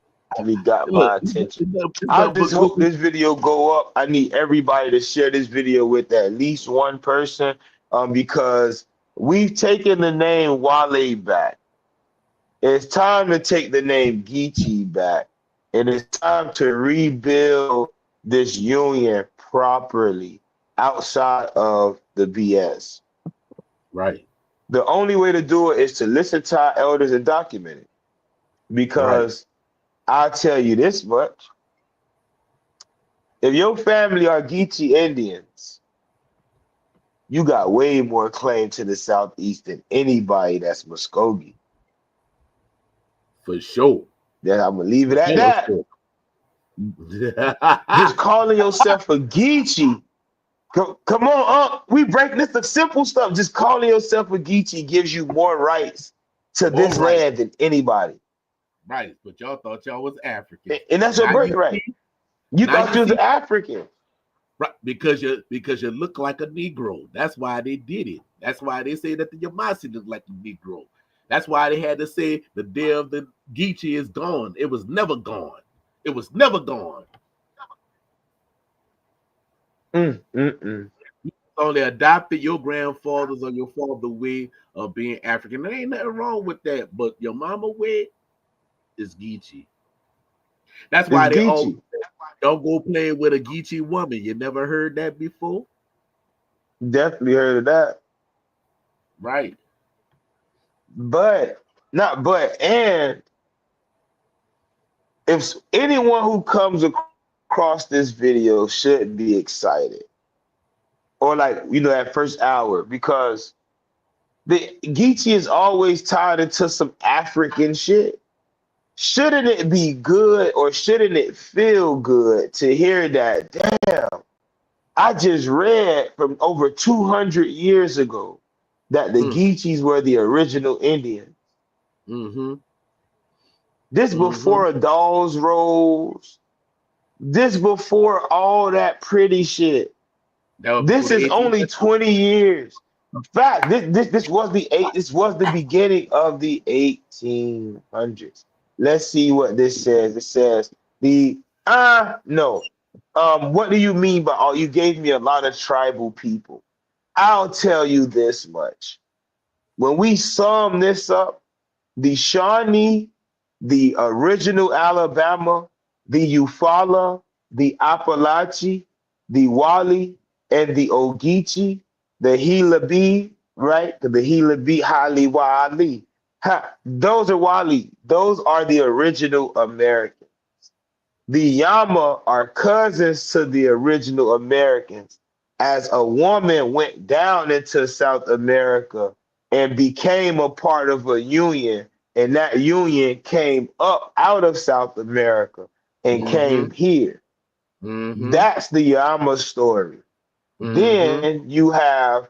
we got my attention. I just hope this video go up. I need everybody to share this video with at least one person, because we've taken the name Wale back. It's time to take the name Geechee back, and it's time to rebuild this union properly outside of the BS. Right. The only way to do it is to listen to our elders and document it. Because I'll tell you this much. If your family are Geechee Indians, you got way more claim to the Southeast than anybody that's Muskogee. For sure. Then I'm going to leave it at that. Just calling yourself a Geechee. Come on, we break this the simple stuff. Just calling yourself a Geechee gives you more rights to this land than anybody. Right, but y'all thought y'all was African. And that's your birthright. You thought you was an African. Right, because you look like a Negro. That's why they did it. That's why they say that the Yamasi look like a Negro. That's why they had to say the day of the Geechee is gone. It was never gone. It was never gone. You only adopted your grandfathers or your father way of being African. There ain't nothing wrong with that, but your mama way is Geechee. That's why they always don't go play with a Geechee woman. You never heard that before? Definitely heard of that. Right. And if anyone who comes across this video should be excited. Or that first hour, because the Geechee is always tied into some African shit. shouldn't it be good or shouldn't it feel good to hear that? Damn, I just read from over 200 years ago that the Mm, Geechees were the original Indians. mm-hmm. This Mm-hmm. before dolls rolls. This before all that pretty shit. That was before This the is 18th only century. 20 years. In fact, this was the beginning of the 1800s. Let's see what this says. It says the no. What do you mean by all? You gave me a lot of tribal people. I'll tell you this much. When we sum this up, the Shawnee, the original Alabama, the Eufaula, the Appalachie, the Wally, and the Ogeechee, the Gila B, right? The Gila B, Hali Wali. Those are Wali. Those are the original Americans. The Yama are cousins to the original Americans, as a woman went down into South America and became a part of a union, and that union came up out of South America and Mm-hmm. came here. Mm-hmm. That's the Yama story. Mm-hmm. Then you have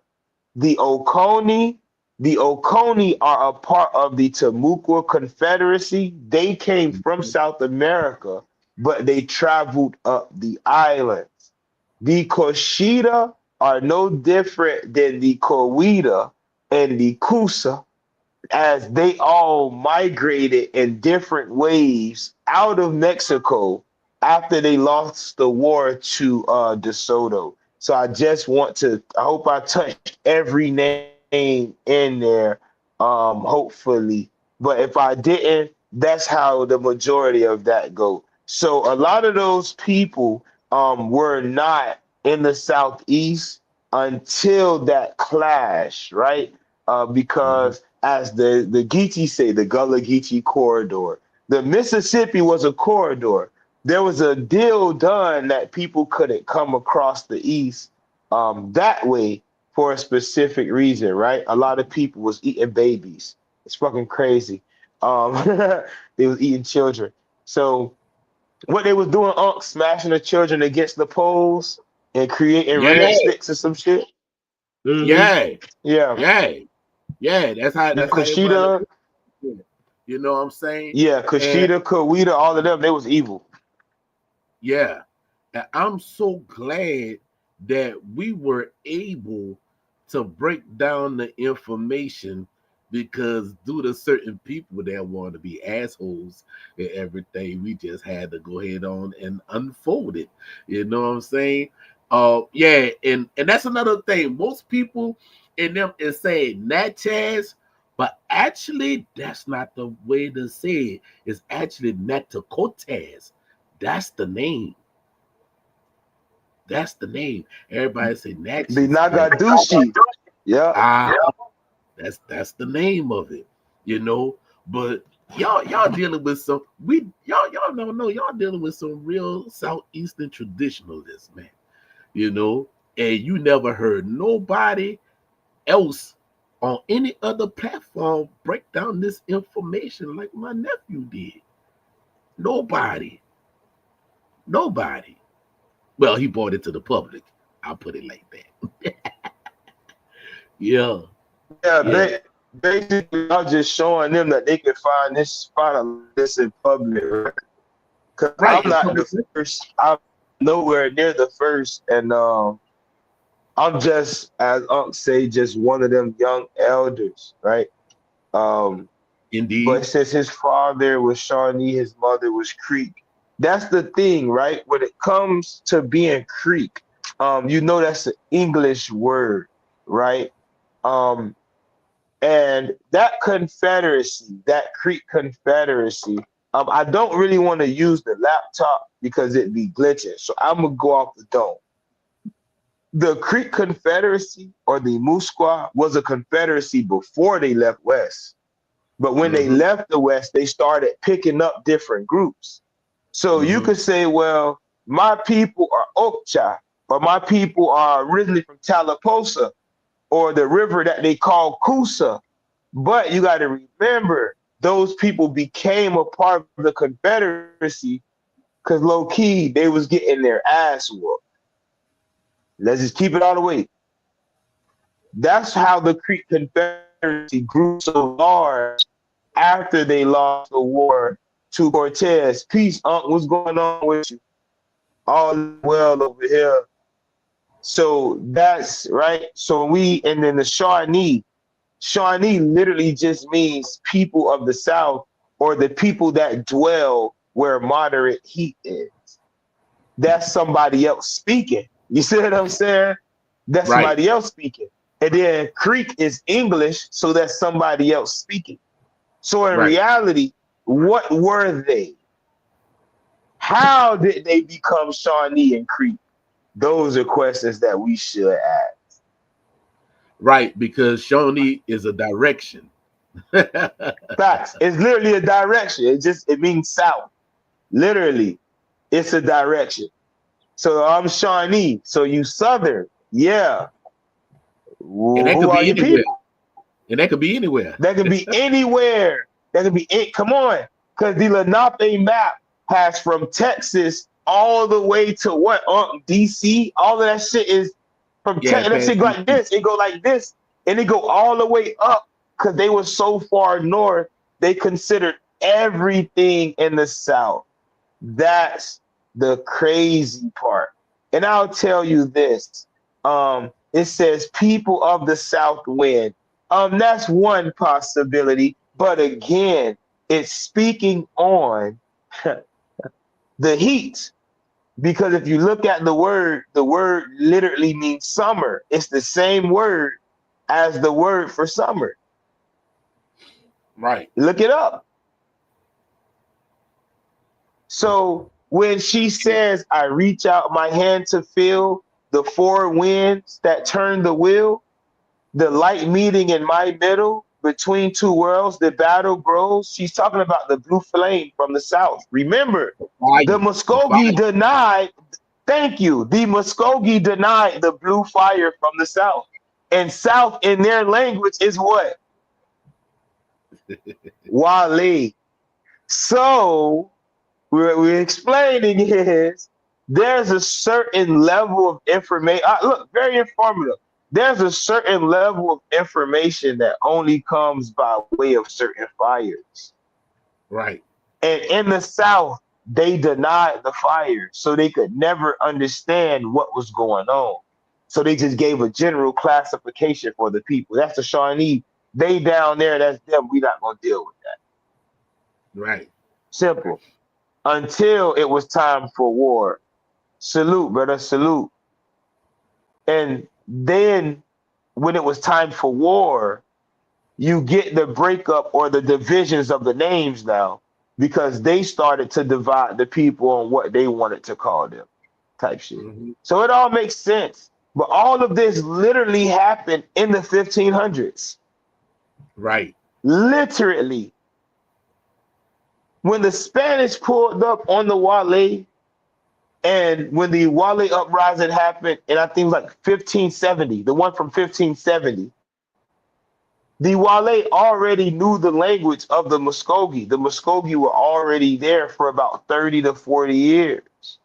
the Oconee. The Oconee are a part of the Timucua Confederacy. They came from South America, but they traveled up the islands. The Coshita are no different than the Coweta and the Coosa, as they all migrated in different waves out of Mexico after they lost the war to DeSoto. So I hope I touched every name in there, hopefully. But if I didn't, that's how the majority of that go. So a lot of those people were not in the Southeast until that clash, right? Mm-hmm. Because as the Geechee say, the Gullah Geechee corridor, the Mississippi was a corridor. There was a deal done that people couldn't come across the East that way for a specific reason, right? A lot of people was eating babies. It's fucking crazy. Um, they was eating children. So what they was doing, smashing the children against the poles and creating Yeah, red sticks or some shit. Mm-hmm. yeah, Yeah. yeah, yeah. The That's how they wind up. Kushita, You know what I'm saying? yeah, And Kushita, Kawita, all of them, they was evil. yeah, and I'm so glad that we were able to break down the information because due to certain people that want to be assholes and everything, we just had to go ahead on and unfold it. You know what I'm saying? Yeah, and that's another thing. Most people in them is saying Natchez, but actually that's not the way to say it. It's actually Natacotez. That's the name. That's the name. Everybody say The Natchez. Yeah. Nagadushi. Yeah. Ah, that's the name of it. You know, but y'all dealing with some y'all don't know y'all dealing with some real southeastern traditionalists, man. You know, and you never heard nobody else on any other platform break down this information like my nephew did. Nobody, nobody. Well, he brought it to the public. I'll put it like that. Yeah, Yeah, yeah. basically I'm just showing them that they can find a lot of this in public, right? Because Right. I'm In not public. the first. I'm nowhere near the first. And I'm just, as Unc say, just one of them young elders, right? Um, Indeed. but since his father was Shawnee, his mother was Creek. That's the thing, right? When it comes to being Creek, you know that's an English word, right? Um, and that confederacy, that Creek Confederacy, I don't really want to use the laptop because it'd be glitching. So I'm gonna go off the dome. The Creek Confederacy or the Musqueam was a confederacy before they left West. But when they Mm-hmm. left the West, they started picking up different groups. So you Mm-hmm. could say, well, my people are Okcha, or my people are originally from Tallapoosa, or the river that they call Coosa. But you got to remember, those people became a part of the Confederacy because low key they was getting their ass whooped. Let's just keep it all the way. That's how the Creek Confederacy grew so large after they lost the war to Cortez. Peace, Unc, what's going on with you? All well over here. So that's right. So and then the Shawnee literally just means people of the South or the people that dwell where moderate heat is. That's somebody else speaking. You see what I'm saying? That's Right. somebody else speaking. And then Creek is English, so that's somebody else speaking. So in Right. reality, what were they? How did they become Shawnee and Creek? Those are questions that we should ask. Right, because Shawnee is a direction. Facts. It's literally a direction. It means south. Literally, it's a direction. So I'm Shawnee. So you Southern. Yeah. And that Who could are be you anywhere. people? And that could be anywhere. That can be anywhere. That can be it. Come on. Because the Lenape map has from Texas all the way to what? DC. All of that shit is from Yeah, Texas. That past shit go like DC. this. It go like this. And it go all the way up because they were so far north. They considered everything in the South. That's the crazy part. And I'll tell you this. It says people of the South win. That's one possibility. But again, it's speaking on the heat. Because if you look at the word literally means summer. It's the same word as the word for summer. Right. Look it up. So when she says, I reach out my hand to feel the four winds that turn the wheel, the light meeting in my middle, between two worlds, the battle grows. She's talking about the blue flame from the South. Remember, the Fire. The Muskogee fire. denied, thank you, the Muskogee denied the blue fire from the South. And South in their language is what? Wale. So what we're explaining is there's a certain level of information. Look, very informative. There's a certain level of information that only comes by way of certain fires. Right. And in the South, they denied the fire, so they could never understand what was going on. So they just gave a general classification for the people. That's the Shawnee. They down there, that's them. We not gonna deal with that. Right. Simple. Until it was time for war. Salute, brother, salute. And then when it was time for war, you get the breakup or the divisions of the names now because they started to divide the people on what they wanted to call them type shit. Mm-hmm. So it all makes sense. But all of this literally happened in the 1500s. Right. Literally. When the Spanish pulled up on the Wale, and when the Wale uprising happened, and I think it was like 1570, the one from 1570, the Wale already knew the language of the Muskogee. The Muskogee were already there for about 30 to 40 years.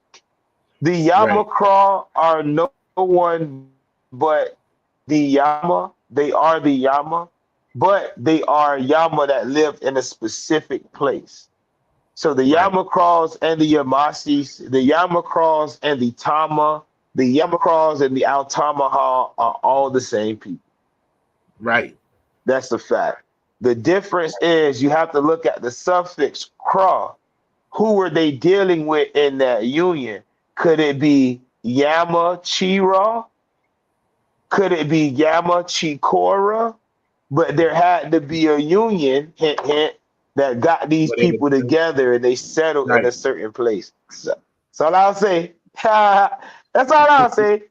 The Right. Yamakra are no one but the Yama. They are the Yama, but they are Yama that lived in a specific place. So the Right. Yamakras and the Yamasis, the Yamakras and the Tama, the Yamakras and the Altamaha are all the same people. Right. That's the fact. The difference is you have to look at the suffix cra. Who were they dealing with in that union? Could it be Yama Chira? Could it be Yama Chikora? But there had to be a union, hint, hint, that got these Whatever. people together and they settled in Right. a certain place. So, that's all I'll say. That's all I'll say.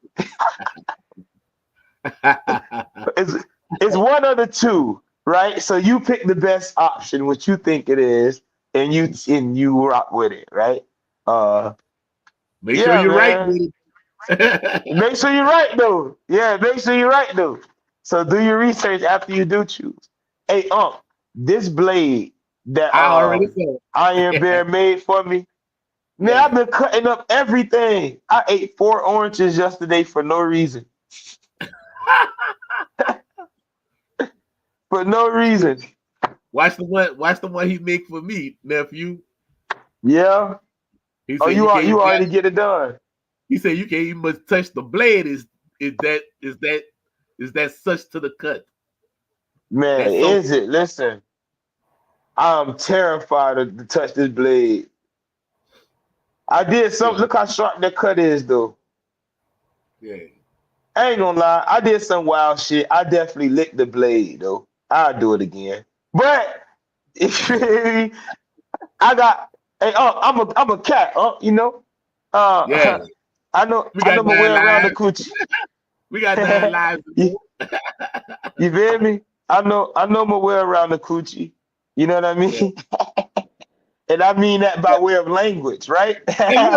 It's, it's one of the two, right? So you pick the best option, what you think it is, and you rock with it, right? Make sure Yeah, you're right, man. buddy. Make sure you're right though. Yeah, make sure you're right though. So do your research after you do choose. Hey, this blade, that I already said. Iron Bear made for me. Man, Yeah. I've been cutting up everything. I ate 4 oranges yesterday for no reason. For no reason. Watch the one he make for me, nephew. Yeah. He Oh, said you can't you even already get it done. he said you can't even much touch the blade. Is that such to the cut? Man, That's so is it? Listen, I'm terrified to touch this blade. I did yeah, some. Look how sharp that cut is, though. yeah. I ain't gonna lie. I did some wild shit. I definitely licked the blade, though. I'll do it again. But if I got, hey, I'm a cat, you know. Yeah. I know We I got know my way nine around the lives. coochie. We got 9 lives to you, go. you feel me? I know my way around the coochie. You know what I Yeah. mean? And I mean that by way of language, right? And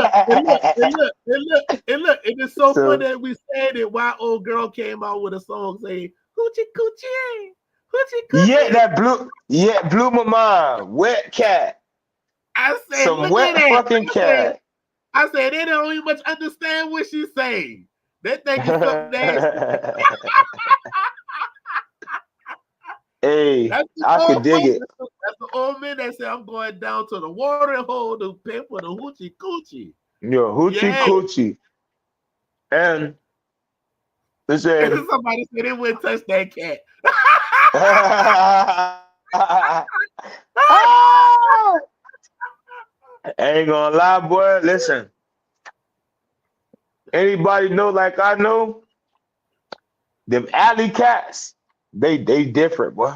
look, and it's so funny So that we said it while old girl came out with a song saying hoochie coochie, hoochie coochie. blew my mind. Wet cat. I said, Some look at wet that. fucking cat. I said they don't even much understand what she's saying. They think it's something nasty. Hey, That's the I could old dig folks. it. That's the old man that said I'm going down to the water hole to pay for the hoochie coochie. Yo, hoochie Yeah. coochie. And it And said, somebody said they wouldn't touch that cat. I ain't gonna lie, boy. Listen, anybody know like I know, them alley cats, they different, boy.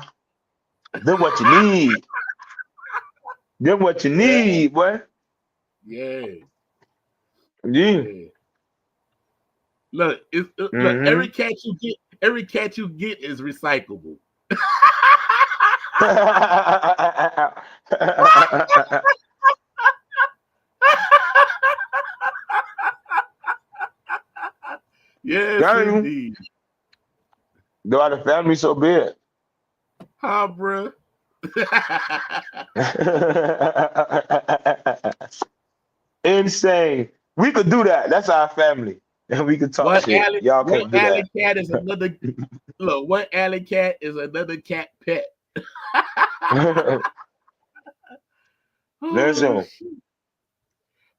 Them what you need. Them what you Yeah, need, boy. yeah, Yeah. yeah. Look, look. Mm-hmm. Every cat you get is recyclable. Yes, Got you. indeed. Though the family so big. Huh, bruh? Insane. We could do that. That's our family. And we could talk shit. Y'all One can't do alley that. cat is another. Look, one alley cat is another cat pet. Oh, Listen, shit.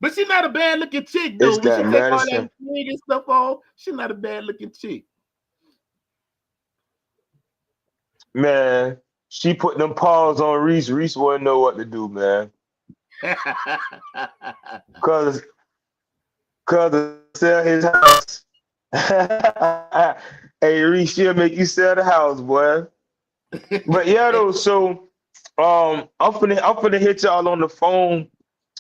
But she's not a bad looking chick though. it's When she that take all that medicine. wig and stuff off, she's not a bad looking chick. Man, she put them paws on Reese. Reese wouldn't know what to do, man. Cause to sell his house. Hey Reese, she'll make you sell the house, boy. But yeah, though, so I'm finna hit y'all on the phone.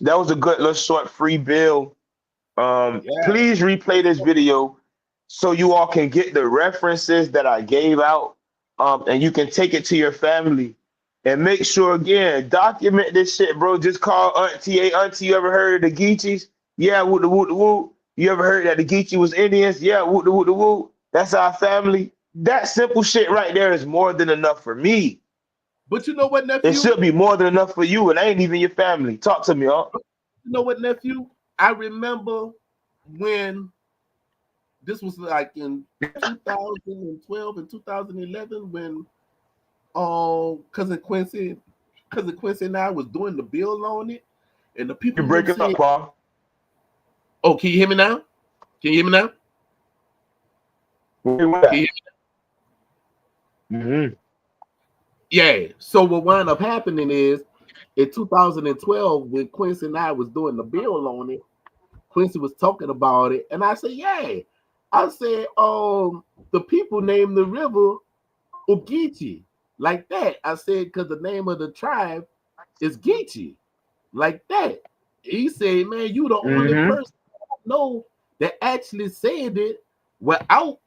That was a good little short free bill. Yeah. Please replay this video so you all can get the references that I gave out. And you can take it to your family and make sure again, document this shit, bro. Just call Auntie. Hey, Auntie, you ever heard of the Geechees? Yeah, woot the woot the woot. You ever heard that the Geechee was Indians? Yeah, woot the woot the woot. That's our family. That simple shit right there is more than enough for me. But you know what, It nephew? should be more than enough for you, and I ain't even your family. Talk to me, huh? You know what, nephew? I remember when this was like in 2012 and 2011 when cousin Quincy and I was doing the bill on it, and the people You in them break it said, up, Paul. "Oh, can you hear me now? Can you hear me now? Where you Can you at? hear Mm-hmm. Yeah. So what wound up happening is in 2012, when Quincy and I was doing the bill on it, Quincy was talking about it, and I said, "Yeah." I said, the people named the river Geechee, like that. I said, because the name of the tribe is Geechee, like that. He said, "Man, you the only Mm-hmm. person I know that actually said it without,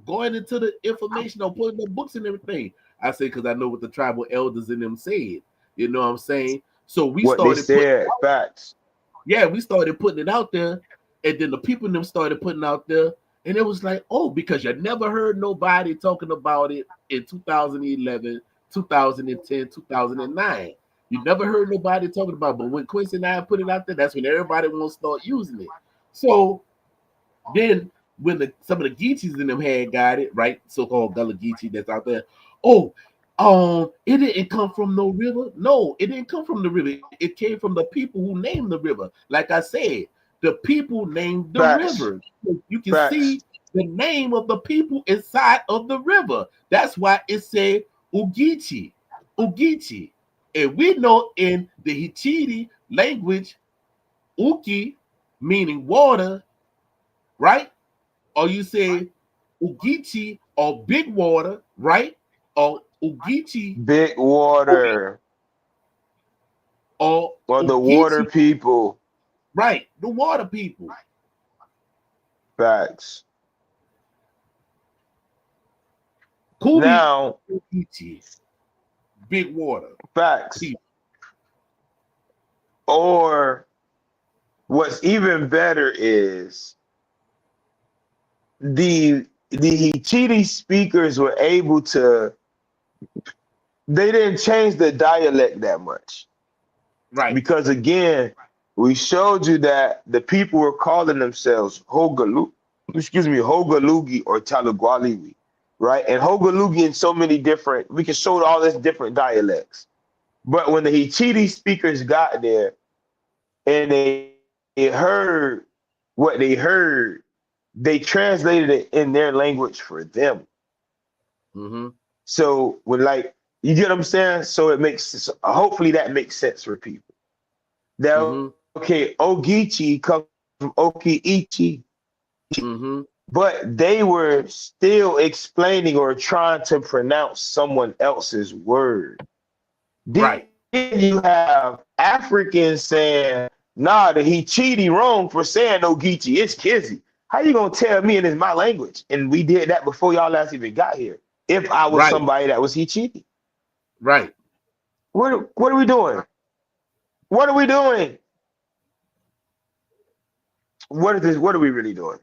going into the information or putting the books and everything." I said, because I know what the tribal elders in them said. You know what I'm saying? So we What they started putting, said, facts. we started putting it out there, and then the people in them started putting out there, and it was like, oh, because you never heard nobody talking about it in 2011, 2010, 2009. You never heard nobody talking about it, but when Quincy and I put it out there, that's when everybody wants to start using it. So then when some of the Geechees in them had got it, right? So-called Gullah Geechee that's out there. Oh, it didn't come from no river. No, it didn't come from the river. It came from the people who named the river. Like I said, the people named the Facts. river. You can Facts. see the name of the people inside of the river. That's why it said Ugichi. Ugichi. And we know in the Hichiti language, Uki meaning water, right? Or you say Ugichi or big water, right? Or Ugichi Big water or or the water Ugichi, people. right? The water people. Facts. Kubi Now, Ugichi, big water facts. people. Or what's even better is the Hichiti speakers were able to, they didn't change the dialect that much. Right. Because again, we showed you that the people were calling themselves Hogalugi or Talagualiwi, right? And Hogalugi in so many different, we can show all this different dialects. But when the Hichiti speakers got there and they heard what they heard, they translated it in their language for them. Mm-hmm. So when like you get what I'm saying? So it makes hopefully that makes sense for people. That Mm-hmm. okay, Ogeechee comes from Okiichi, Mm-hmm. but they were still explaining or trying to pronounce someone else's word. Then Right. you have Africans saying, nah, the Hichiti wrong for saying Ogeechee. It's Kizzi. How you gonna tell me it is my language? And we did that before y'all last even got here. If I was Right. somebody that was Hichiti. Right. What are we doing? What are we doing? What is this? What are we really doing?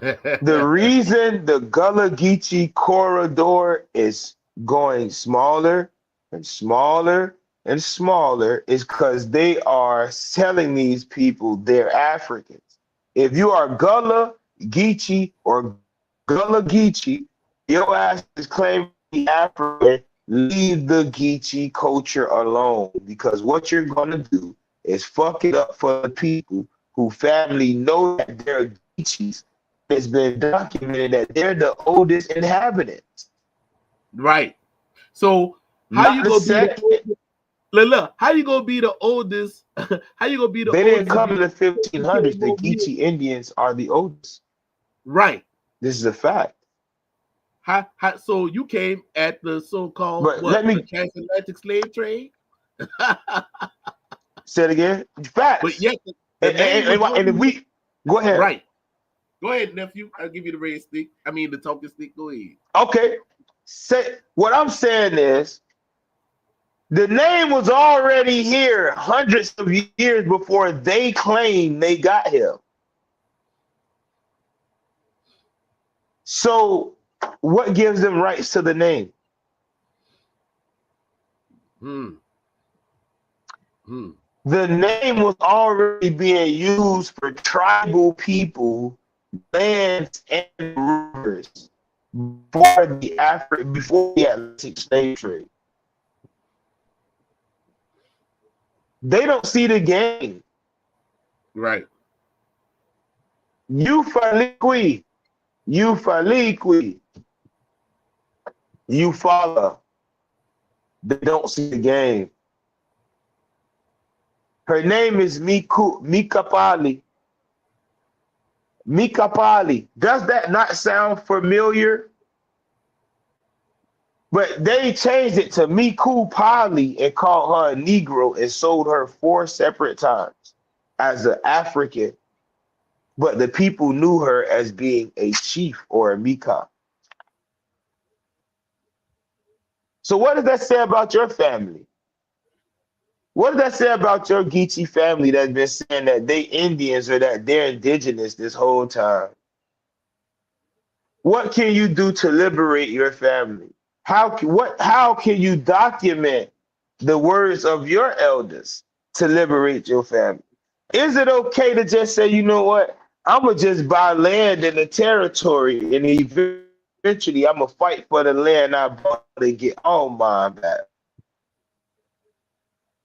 The reason the Gullah Geechee corridor is going smaller and smaller and smaller is because they are telling these people they're Africans. If you are Gullah Geechee or Gullah Geechee, your ass is claiming to be African. Leave the Geechee culture alone because what you're gonna do is fuck it up for the people who family know that they're Geechees. It's been documented that they're the oldest inhabitants. Right. So how Not you the gonna be the second. oldest? Look, how you gonna be the oldest? How you gonna be the They didn't oldest if come you in the came 1500s. The over here? Geechee Indians are the oldest. Right. This is a fact. So you came at the so-called But let what? The me transatlantic slave trade? say it again. But Facts. yet the name was And if already we go ahead. right. Go ahead, nephew. I'll give you the red stick. I mean the talking stick. Go ahead. Okay. Say what I'm saying is the name was already here hundreds of years before they claimed they got him. So what gives them rights to the name? Hmm. Hmm. The name was already being used for tribal people, lands, and rivers before the Atlantic slave trade. They don't see the game. Right. Ufaliqui, Ufaliqui, you follow. They don't see the game. Her name is Mikapali. Mikapali. Does that not sound familiar? But they changed it to Miku Pali and called her a Negro and sold her 4 separate times as an African. But the people knew her as being a chief or a Mika. So what does that say about your family? What does that say about your Geechee family that's been saying that they Indians or that they're indigenous this whole time? What can you do to liberate your family? How can you document the words of your elders to liberate your family? Is it okay to just say, you know what? I'm gonna just buy land in the territory, and eventually I'm gonna fight for the land I bought and get all mine back?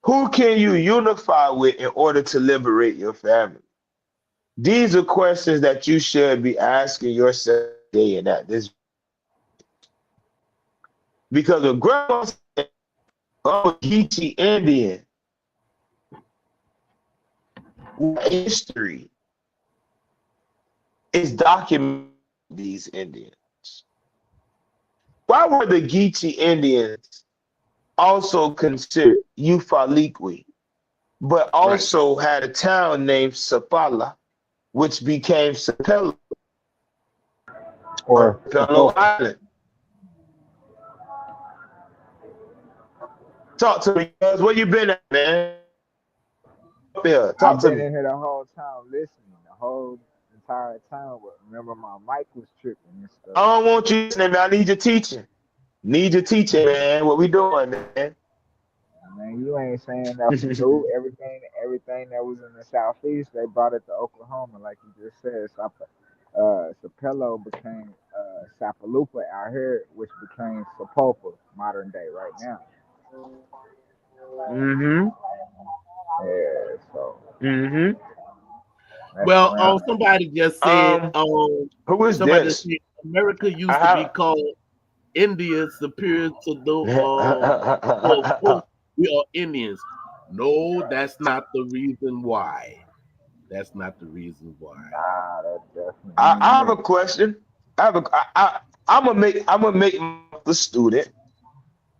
Who can you unify with in order to liberate your family? These are questions that you should be asking yourself day and at this, because a grandma said, "Oh, Geechee Indian, what history is documenting these Indians? Why were the Geechee Indians also considered Ufaliqui, but Right. also had a town named Sapala, which became Sapelo or Or Sapelo support. Island?" Talk to me, cuz. Where you been at, man? Up here. Talk I've to been me. in here the whole time listening, the whole entire time. But remember, my mic was tripping and I stuff. don't want you listening, man. I need your teaching. Need your teaching, man. What we doing, man? Man, you ain't saying nothing new. Everything that was in the southeast, they brought it to Oklahoma, like you just said. Sapelo became Sapalupa out here, which became Sapulpa, modern day, right now. Mm-hmm. Yeah, so Mm-hmm. that's Well, around. somebody just said, Um, who is somebody just this? said America used to be I called India superior to the to, have quote, we are Indians. No, that's not the reason why. That's not the reason why. Nah, that definitely I ain't have a it. question. I have a I'm gonna make the student.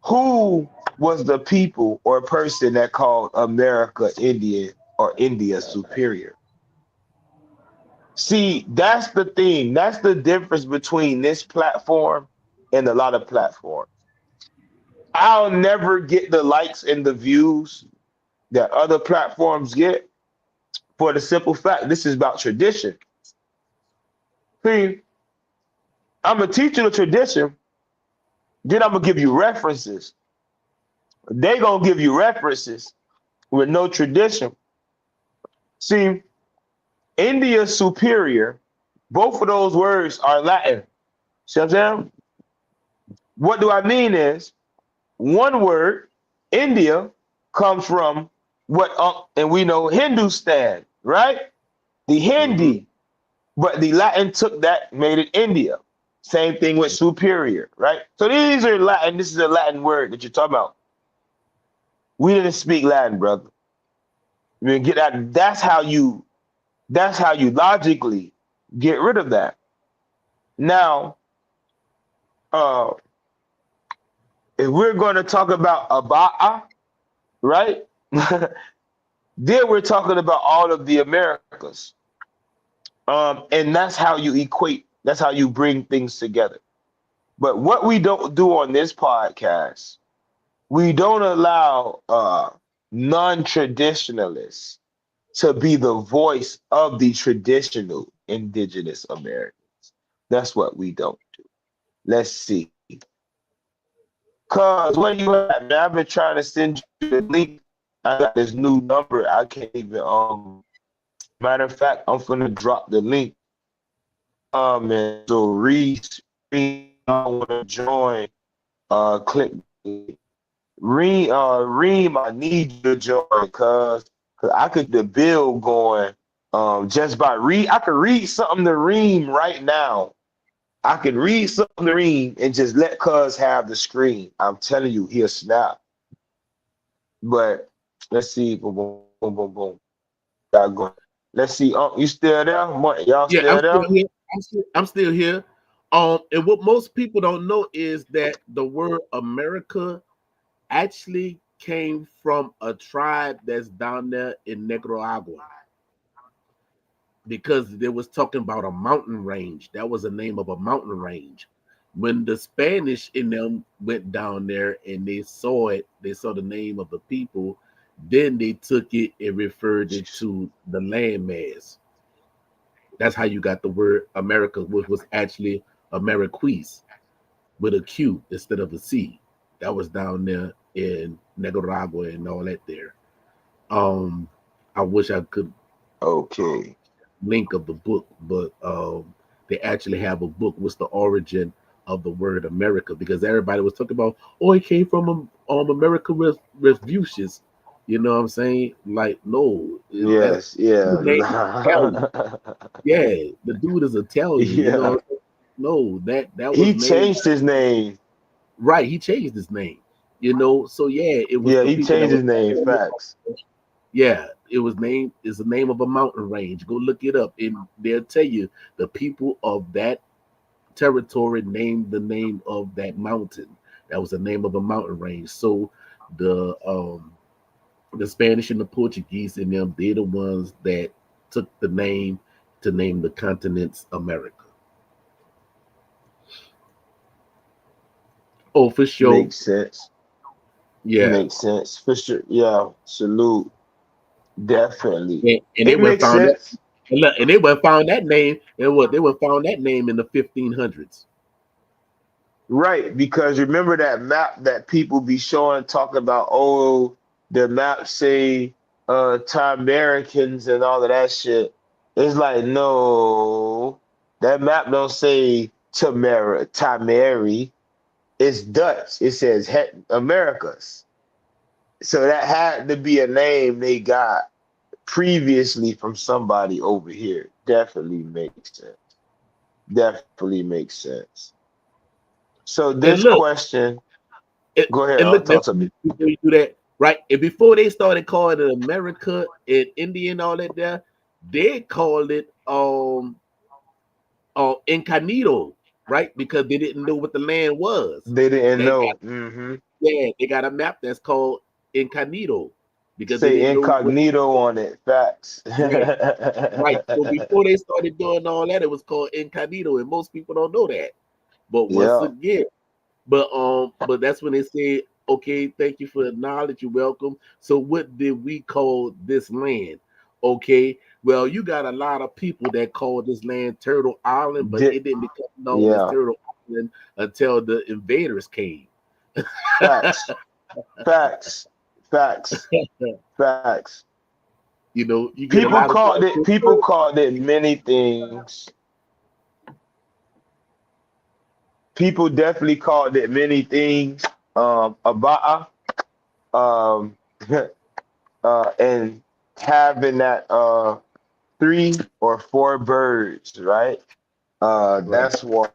Who was the people or person that called America Indian or India superior? See, that's the thing. That's the difference between this platform and a lot of platforms. I'll never get the likes and the views that other platforms get for the simple fact this is about tradition. See, I'm gonna teach you the tradition, then I'm gonna give you references. They gonna give you references with no tradition. See, India superior, both of those words are Latin. See what I'm saying? What do I mean is one word, India, comes from what and we know Hindustan, right? The Hmm. Hindi, but the Latin took that, made it India. Same thing with superior, right? So these are Latin. This is a Latin word that you're talking about. We didn't speak Latin, brother. You mean get that? That's how you logically get rid of that. Now, uh, if we're going to talk about Aba'a, right? Then we're talking about all of the Americas. And that's how you equate, that's how you bring things together. But what we don't do on this podcast, we don't allow non-traditionalists to be the voice of the traditional indigenous Americans. That's what we don't do. Let's see. Cuz where you at, man? I've been trying to send you the link. I got this new number. I can't even matter of fact, I'm gonna drop the link. And so Reese, I wanna join. Click Reem, I need you to join cause I could get the bill going just by read. I could read something to Reem right now. I could read something to Reem and just let cuz have the screen. I'm telling you, he'll snap. But let's see, boom, boom, boom, boom, boom. Got going. Let's see. You still there? Y'all Yeah, I'm still still there? here. I'm still here. And what most people don't know is that the word America actually came from a tribe that's down there in Nicaragua because they was talking about a mountain range. That was the name of a mountain range. When the Spanish in them went down there and they saw it, they saw the name of the people, then they took it and referred it to the landmass. That's how you got the word America, which was actually Ameriquis. with a Q instead of a C. That was down there in Nicaragua and all that there. Um, I wish I could Okay. link of the book, but they actually have a book. What's the origin of the word America? Because everybody was talking about, oh, it came from America Resvucious. You know what I'm saying? Like, no, that Yes, yeah. name is Italian. Yeah, the dude is Italian. You know, Yeah. what I'm saying? No, that was He named changed his name. right. He changed his name. You know, so yeah, it was Yeah, the he people that changed was. his name. Facts. Yeah, it was named is the name of a mountain range. Go look it up, and they'll tell you the people of that territory named the name of that mountain. That was the name of a mountain range. So the the Spanish and the Portuguese and them, they're the ones that took the name to name the continents America. Oh, for sure. Makes sense. Yeah. Makes sense. For sure. Yeah. Salute. Definitely. And they It went makes found that sense. and look, and they went found that name and what they went found that name in the 1500s. Right, because remember that map that people be showing talking about, oh, the map say Americans and all of that shit. It's like, no, that map don't say Tamari. It's Dutch. It says Americas. So that had to be a name they got previously from somebody over here. Definitely makes sense. Definitely makes sense. So And this look, question, and, go ahead, and look talk to me. before you do that, right? And before they started calling it America and India and all that there, they called it incognito, right? Because they didn't know what the land was. They didn't They got know. Hmm. yeah, they got a map that's called incognito because they Say didn't know what incognito on it. Facts. right. Right. So before they started doing all that, it was called incognito, and most people don't know that. But once Yeah. again, but that's when they say, okay, thank you for the knowledge, you're welcome. So what did we call this land? Okay, well, you got a lot of people that call this land Turtle Island, but Di- it didn't become known as yeah. Turtle Island until the invaders came. Facts. Facts. Facts. Facts. You know, you get a lot of People called it many things. People definitely called it many things. About um and having that three or four birds, right? right, That's one.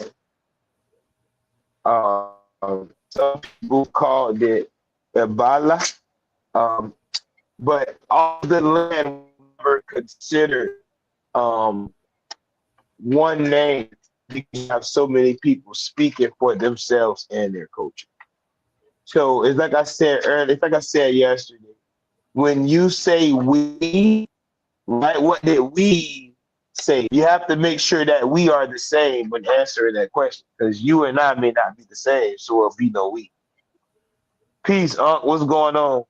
Some people called it Ebola, um, but all the land were considered um, one name because you have so many people speaking for themselves and their culture. So it's like I said earlier, it's like I said yesterday. When you say we, right, what did we say? You have to make sure that we are the same when answering that question because you and I may not be the same, so it'll be no we. Peace, Unc. What's going on?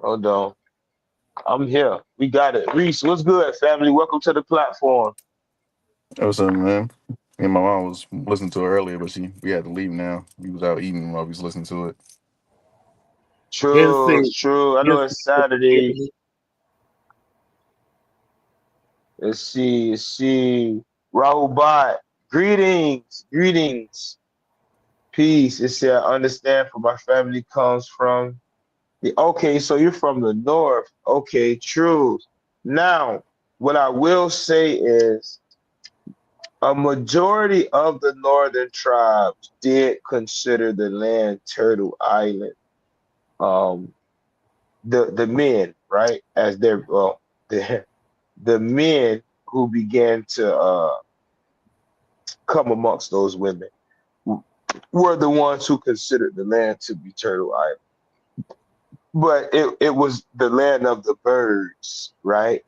Hold on. I'm here. We got it. Reese, what's good, family? Welcome to the platform. Hey, what's up, man? Me and my mom was listening to it earlier, but we had to leave now. We was out eating while we was listening to it. hence True, it, it's true. I know hence it's Saturday. it, Let's see. Let's see. Rahul Bhat. Greetings. Greetings. Peace. It said, I understand where my family comes from. Okay, so you're from the north. Okay, true. Now, what I will say is a majority of the northern tribes did consider the land Turtle Island. Um, the men, right, as their the men who began to come amongst those women were the ones who considered the land to be Turtle Island. But it was the land of the birds, right?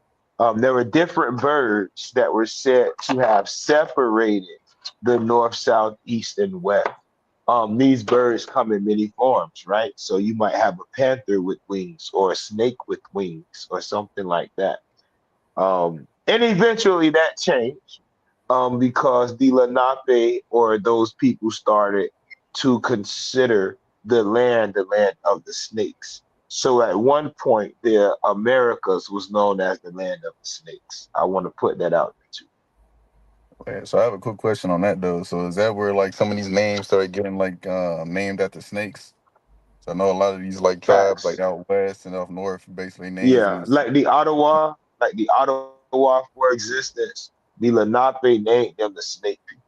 There were different birds that were said to have separated the north, south, east, and west. These birds come in many forms, right? So you might have a panther with wings or a snake with wings or something like that. And eventually that changed. because the Lenape or those people started to consider the land of the snakes. So at one point, the Americas was known as the land of the snakes. I want to put that out there too. Yeah, so I have a quick question on that though. So is that where like some of these names started getting like named after snakes? So I know a lot of these like tribes like Facts. out west and up north, basically names Yeah, was Like the Ottawa for existence, the Lenape named them the snake people,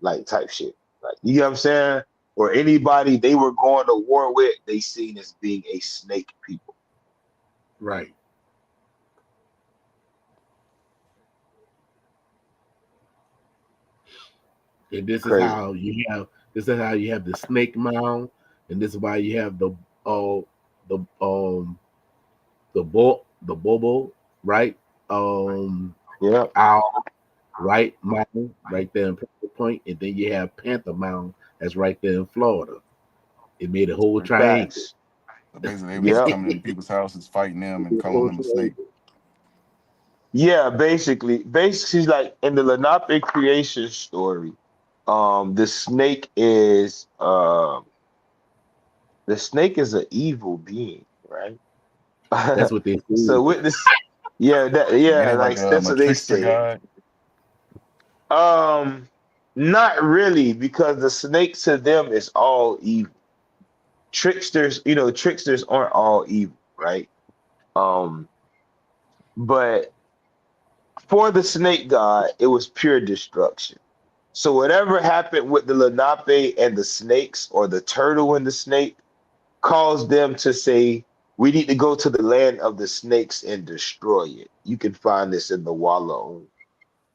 like type shit. Like you know what I'm saying? Or anybody they were going to war with, they seen as being a snake people. Right. And Crazy. this is how you have the snake mound, and this is why you have the the bobo, right? Um Yeah. Owl, right? Mound right there in Panther Point, and then you have Panther Mound that's right there in Florida. It made a whole triangle. Facts. so basically they was just Yeah. coming into people's houses, fighting them and calling them a snake. Yeah, basically like in the Lenape creation story, the snake is an evil being, right? That's what they So say. with this, Ain't it like that's a what they trickster say. god? Um, Not really, because the snake to them is all evil. Tricksters aren't all evil, right? Um, but for the snake god, it was pure destruction. So whatever happened with the Lenape and the snakes, or the turtle and the snake, caused them to say, we need to go to the land of the snakes and destroy it. You can find this in the Walloon.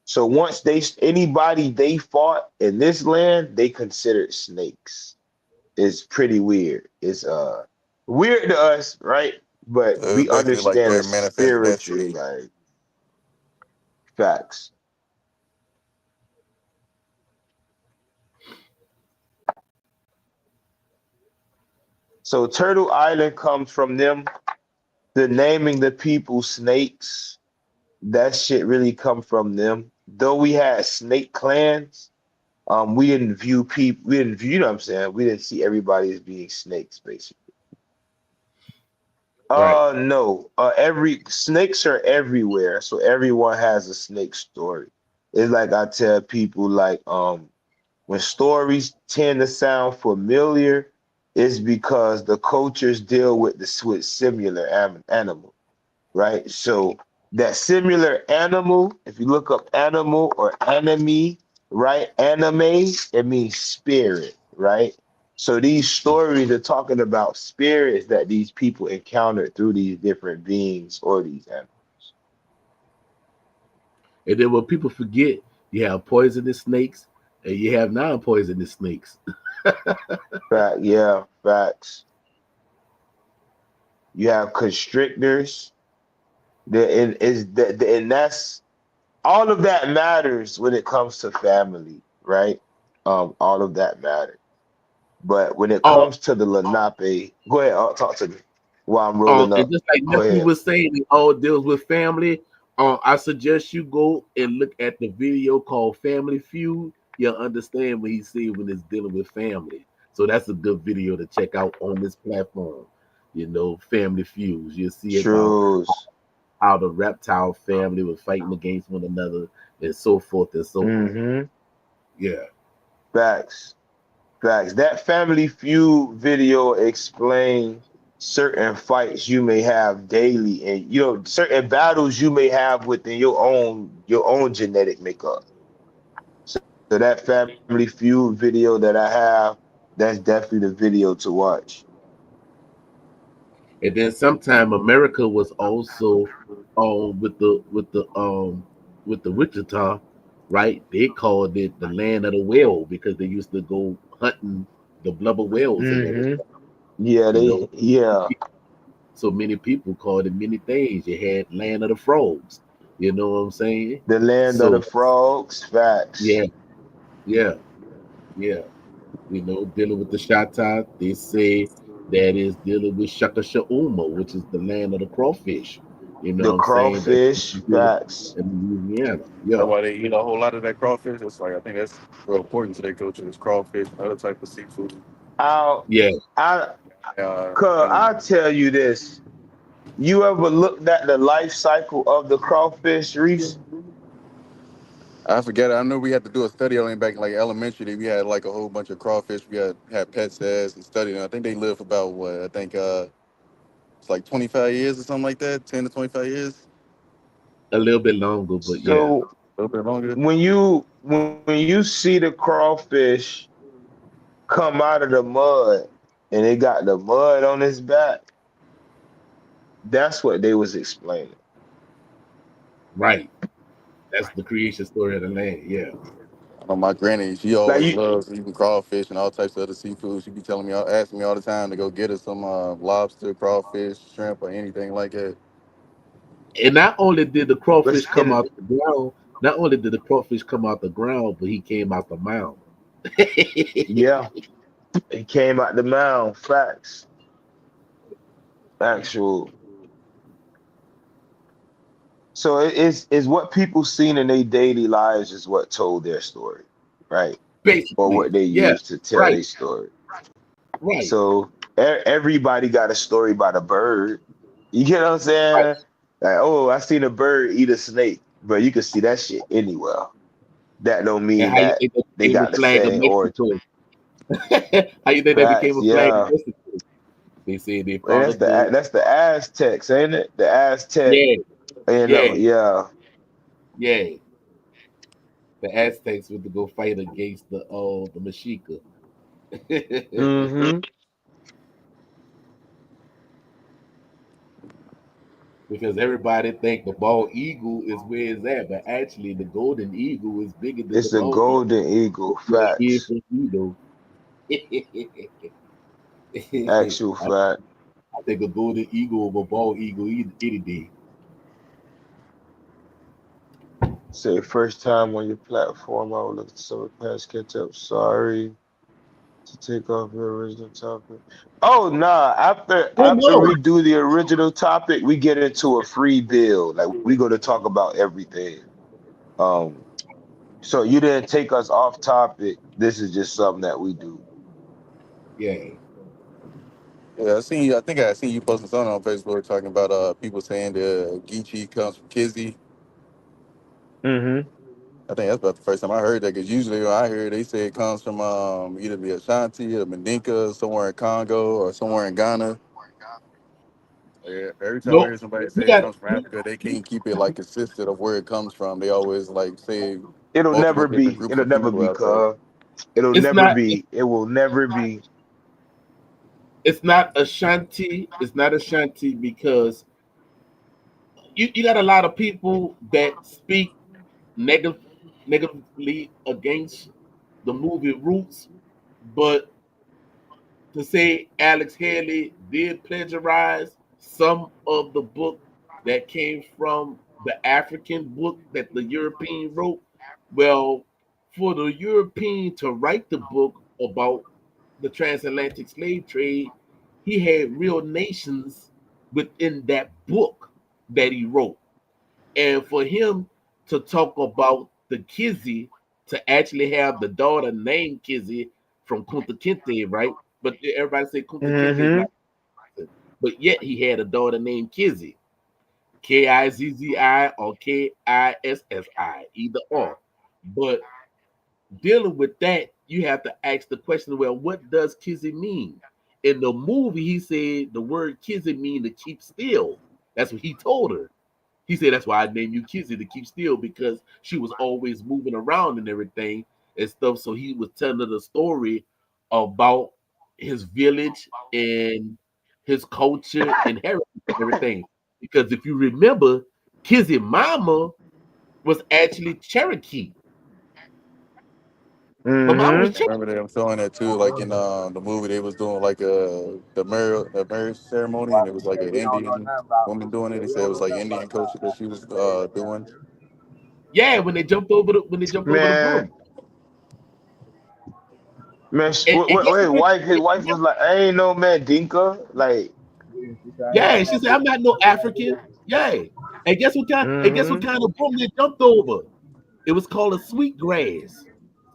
So once anybody they fought in this land, they considered snakes. It's pretty weird. It's weird to us, right? But So it was we basically like understand their the manifest spiritual destiny. like facts. So Turtle Island comes from them. The naming the people snakes, that shit really come from them. Though we had snake clans, we didn't view people. We didn't view. You know what I'm saying? We didn't see everybody as being snakes, basically. Right. No. Every snakes are everywhere, so everyone has a snake story. It's like I tell people, like when stories tend to sound familiar, it's because the cultures deal with similar animals, right? So that similar animal, if you look up animal or enemy, right? Anime, it means spirit, right? So these stories are talking about spirits that these people encountered through these different beings or these animals. And then what people forget, you have poisonous snakes and you have non-poisonous snakes. Fact, yeah, facts. You have constrictors. And that's all of that matters when it comes to family, right? All of that matters. But when it Oh, comes to the Lenape, go ahead, talk to me while I'm rolling and up. just like Go nephew ahead. was saying, it all deals with family. I suggest you go and look at the video called Family Feud. You'll understand what he's saying when it's dealing with family. So that's a good video to check out on this platform. Family Feuds. You'll see about Trues. how the reptile family was fighting against one another and so forth and so on. Mm-hmm. Yeah. Facts. Facts. That Family Feud video explains certain fights you may have daily, and certain battles you may have within your own genetic makeup. So that Family Feud video that I have, that's definitely the video to watch. And then sometime America was also with the Wichita, right? They called it the land of the whale because they used to go hunting the blubber whales and Mm-hmm. everything. Yeah, You know, yeah. so many people called it many things. You had land of the frogs. You know what I'm saying? The land of the So frogs, facts. yeah, yeah, yeah. Dealing with the Shatta, they say that is dealing with Shaka Sha'uma, which is the land of the crawfish. You know The what I'm saying? That's crawfish, here facts. in Louisiana. That's Yeah. why they eat a whole lot of that crawfish. It's like I think that's real important to their culture. Is crawfish and other type of seafood. I'll, Yeah. I, cause And I'll tell you this. You ever looked at the life cycle of the crawfish, Reese? I forget. I know we had to do a study on it back in like elementary. That we had like a whole bunch of crawfish. We had pets as and studied. And I think they live for about what I think it's like 25 years or something like that. 10 to 25 years, A little bit longer, but yeah. So a little bit longer. when you see the crawfish come out of the mud and it got the mud on his back, that's what they was explaining. Right. That's the creation story of the land. Yeah. I know my granny. She Like always you, loves eating crawfish and all types of other seafood. She be telling me, asking me all the time to go get her some lobster, crawfish, shrimp, or anything like that. And not only did the crawfish was come in out the ground, not only did the crawfish come out the ground, but he came out the mound. yeah, it came out the mound. Facts, actual. So it's what people seen in their daily lives is what told their story, right? Or Basically. what they Yeah. used to tell Right. their story. Right. So everybody got a story about a bird. You get what I'm Right. saying? Like, oh, I seen a bird eat a snake, but you can see that shit anywhere. That don't And mean how you that think that they became a got the flag of same origin. Mexico? How you think that became Facts, a flag of yeah. Mexico? They said they And followed the that's the Aztecs, ain't it? The Aztec, yeah, yeah, yeah. yeah. The Aztecs went to go fight against the Mexica. Mm-hmm. Because everybody think the bald eagle is where it's at, but actually the golden eagle is bigger than the It's a bald eagle. golden eagle. Yeah, here Facts. for you though. Actual I, fact. I think a golden eagle over a bald eagle any day. Say first time on your platform, I would look at some past catch up. Sorry to take off your original topic. Oh nah, Oh after no. we do the original topic, we get into a free build. Like we go to talk about everything. Um, so you didn't take us off topic. This is just something that we do. Yeah. Yeah, I seen you. I think I seen you posting something on Facebook talking about people saying the Geechee comes from Kizzy. Mm-hmm. I think that's about the first time I heard that because usually when I hear it, they say it comes from either the Ashanti or Mandinka, somewhere in Congo or somewhere in Ghana. Yeah, every time I Nope. hear somebody We say it got comes from Africa, they can't keep it like consistent of where it comes from. They always like say It'll multiple never different be. groups It'll of never people be, out there. cuz. It'll it's never not be. It will never be. it's not Ashanti. It's not Ashanti because you got a lot of people that speak negative negatively against the movie Roots, but to say Alex Haley did plagiarize some of the book that came from the African book that the European wrote, well, for the European to write the book about the transatlantic slave trade, he had real nations within that book that he wrote. And for him to talk about the Kizzi, to actually have the daughter named Kizzi from Kunta Kinte, right? But everybody say Kunta Kinte is Mm-hmm. not, but yet he had a daughter named Kizzi, Kizzi or Kissi, either or. But dealing with that, you have to ask the question, well, what does Kizzy mean? In the movie, he said the word Kizzy mean to keep still. That's what he told her. He said that's why I named you Kizzy to keep still because she was always moving around and everything and stuff. So he was telling her the story about his village and his culture and heritage and everything. Because if you remember, Kizzy mama was actually Cherokee. Her mom was Mm-hmm. I remember them showing that too, like in the movie they was doing like the marriage ceremony, and it was like Hey, an we don't know Indian nothing about. woman doing it. They We said it don't was know like nothing Indian about culture that she was doing. yeah, when they jumped over the Man, broom. man, And wait, yes, wait, and wife, his wife yes, was like, I ain't no man dinka. Like, it. She said, I ain't yeah, no she man said, I'm not no African. Yeah. And guess what kind? And guess what Mm-hmm. kind of broom they jumped over? It was called a sweet grass.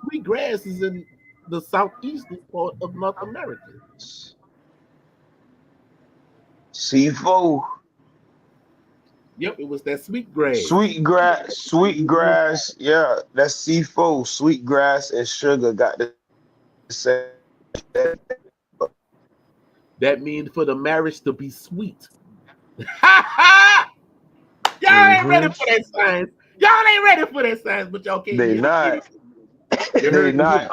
Sweet grass is in the southeastern part of North America. C4. Yep, it was that sweet grass. Sweet grass, yeah, that's C4. Sweet grass and sugar got the same. That means for the marriage to be sweet. Ha ha! Y'all ain't ready Mm-hmm. for that science. Y'all ain't ready for that science, but y'all came They here to get not. it. You They heard me not. here.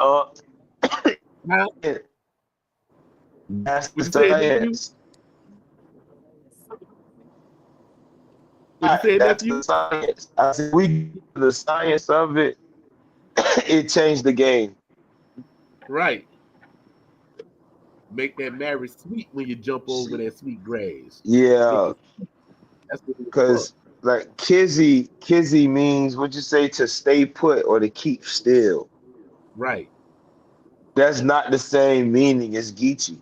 Now, That's the would you say, nephew? science. Would you say, That's the nephew? science. I said we get to the science of it. It changed the game. Right. Make that marriage sweet when you jump over See, that sweet grass. Make yeah, it. That's what it was for. because like Kizzy means what you say to stay put or to keep still. Right. That's not the same meaning as Geechee.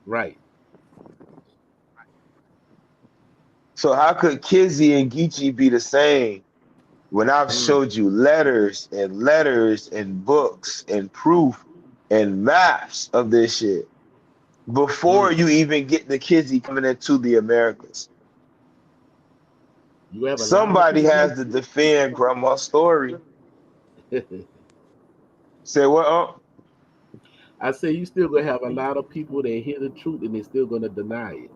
Right. So how could Kizzy and Geechee be the same when I've Mm, showed you letters and books and proof and maps of this shit before mm. you even get the Kizzy coming into the Americas? You have a lot of Somebody people has to defend grandma's story. like Say what? I say you still gonna have a lot of people that hear the truth and they still gonna deny it.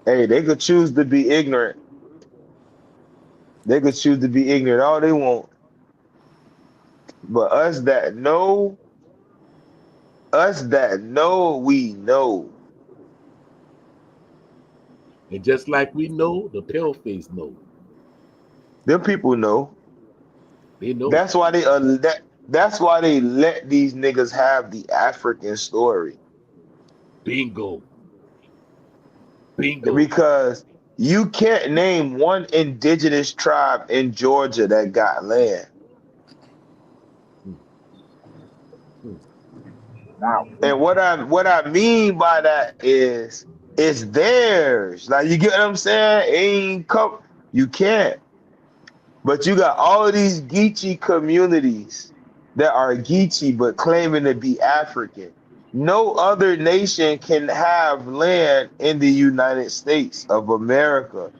Hey, they could choose to be ignorant. They could choose to be ignorant all they want. But us that know, we know. And just like we know, the pale face know. Them people know. They know. That's why that's why they let these niggas have the African story. Bingo. Bingo. Because you can't name one indigenous tribe in Georgia that got land. Mm, mm, Not And one. what I mean by that is it's theirs. Like you get what I'm saying? It ain't come. You can't. But you got all of these Geechee communities that are Geechee but claiming to be African. No other nation can have land in the United States of America.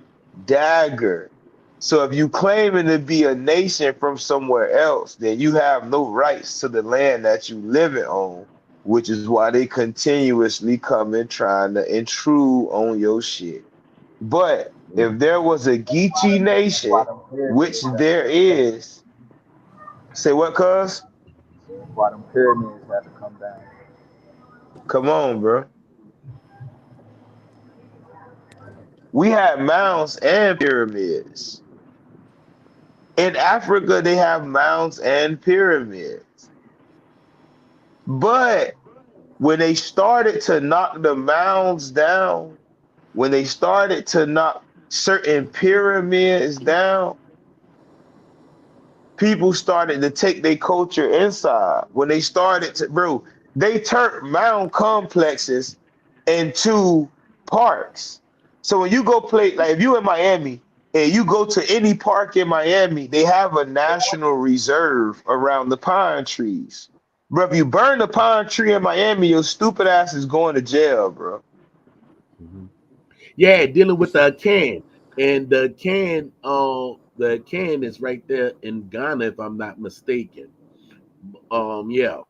Dagger. So if you claiming to be a nation from somewhere else, then you have no rights to the land that you live it on, which is why they continuously come in trying to intrude on your shit. But mm. if there was a Geechee That's why nation, them which pyramids had to there come down. is, say what, cuz? That's why them pyramids had to come down. Come on, bro. We had mounds and pyramids. In Africa, they have mounds and pyramids. But when they started to knock the mounds down, when they started to knock certain pyramids down, people started to take their culture inside. When they started to, bro, they turned mound complexes into parks. So when you go play, like if you in Miami and you go to any park in Miami, they have a national reserve around the pine trees. Bro, if you burn the pine tree in Miami, your stupid ass is going to jail, bro. Mhm. Yeah, dealing with the can. And the can is right there in Ghana, if I'm not mistaken. Yeah.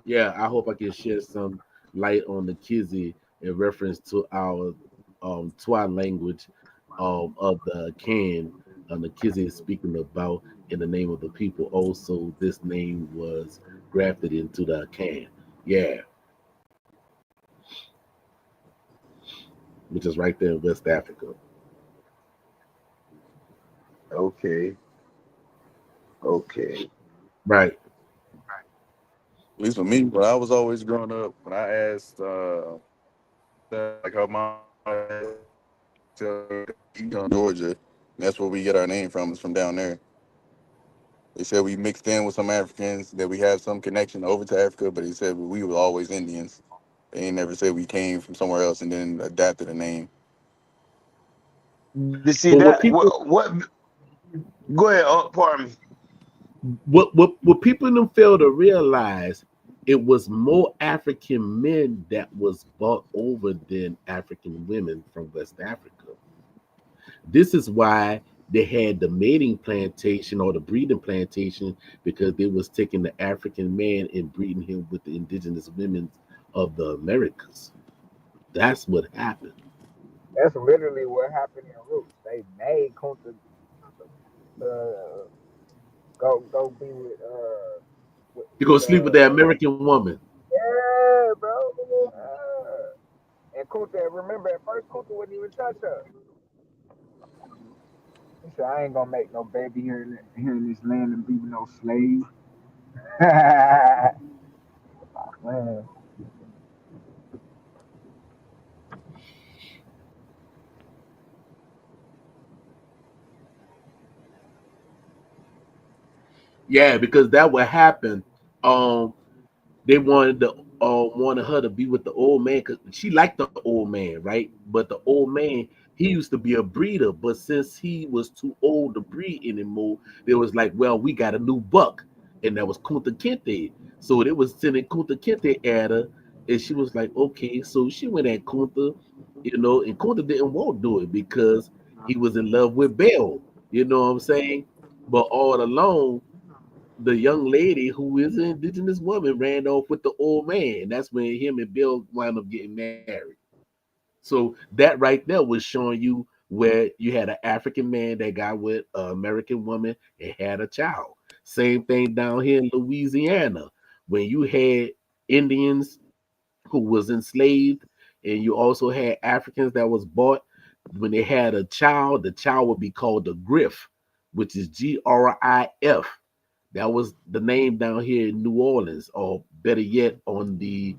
Yeah, I hope I can shed some light on the Kizzy in reference to our language of the can the Kizzy is speaking about in the name of the people. Also, this name was grafted into the can. Yeah, which is right there in West Africa. Okay, okay. Right. At least for me, when I was always growing up, when I asked, like how my Georgia, that's where we get our name from. Is from down there. They said we mixed in with some Africans, that we have some connection over to Africa, but he said we were always Indians. They ain't never said we came from somewhere else and then adapted a name. You see But that? What? Go ahead. Pardon me. what people in them fail to realize, it was more African men that was bought over than African women from West Africa. This is why they had the mating plantation or the breeding plantation, because they was taking the African man and breeding him with the indigenous women of the Americas. That's what happened. That's literally what happened in Roots. They made Kunta uh, go be You go with sleep with that American woman. yeah, bro. And Kunta, remember at first Kunta wouldn't even touch her. He said, "I ain't gonna make no baby here in this land and be no slave." Man, Yeah, because that would happen. Um, they wanted her to be with the old man because she liked the old man, right? But the old man, he used to be a breeder, but since he was too old to breed anymore, they was like, well, we got a new buck, and that was Kunta Kinte. So they was sending Kunta Kinte at her, and she was like, okay. So she went at Kunta, and Kunta didn't want to do it because he was in love with Belle. You know what I'm saying? But all along, the young lady who is an indigenous woman ran off with the old man. That's when him and Bill wound up getting married. So that right there was showing you where you had an African man that got with an American woman and had a child. Same thing down here in Louisiana when you had Indians who was enslaved, and you also had Africans that was bought. When they had a child, the child would be called the Griff, which is Grif. That was the name down here in New Orleans, or better yet, on the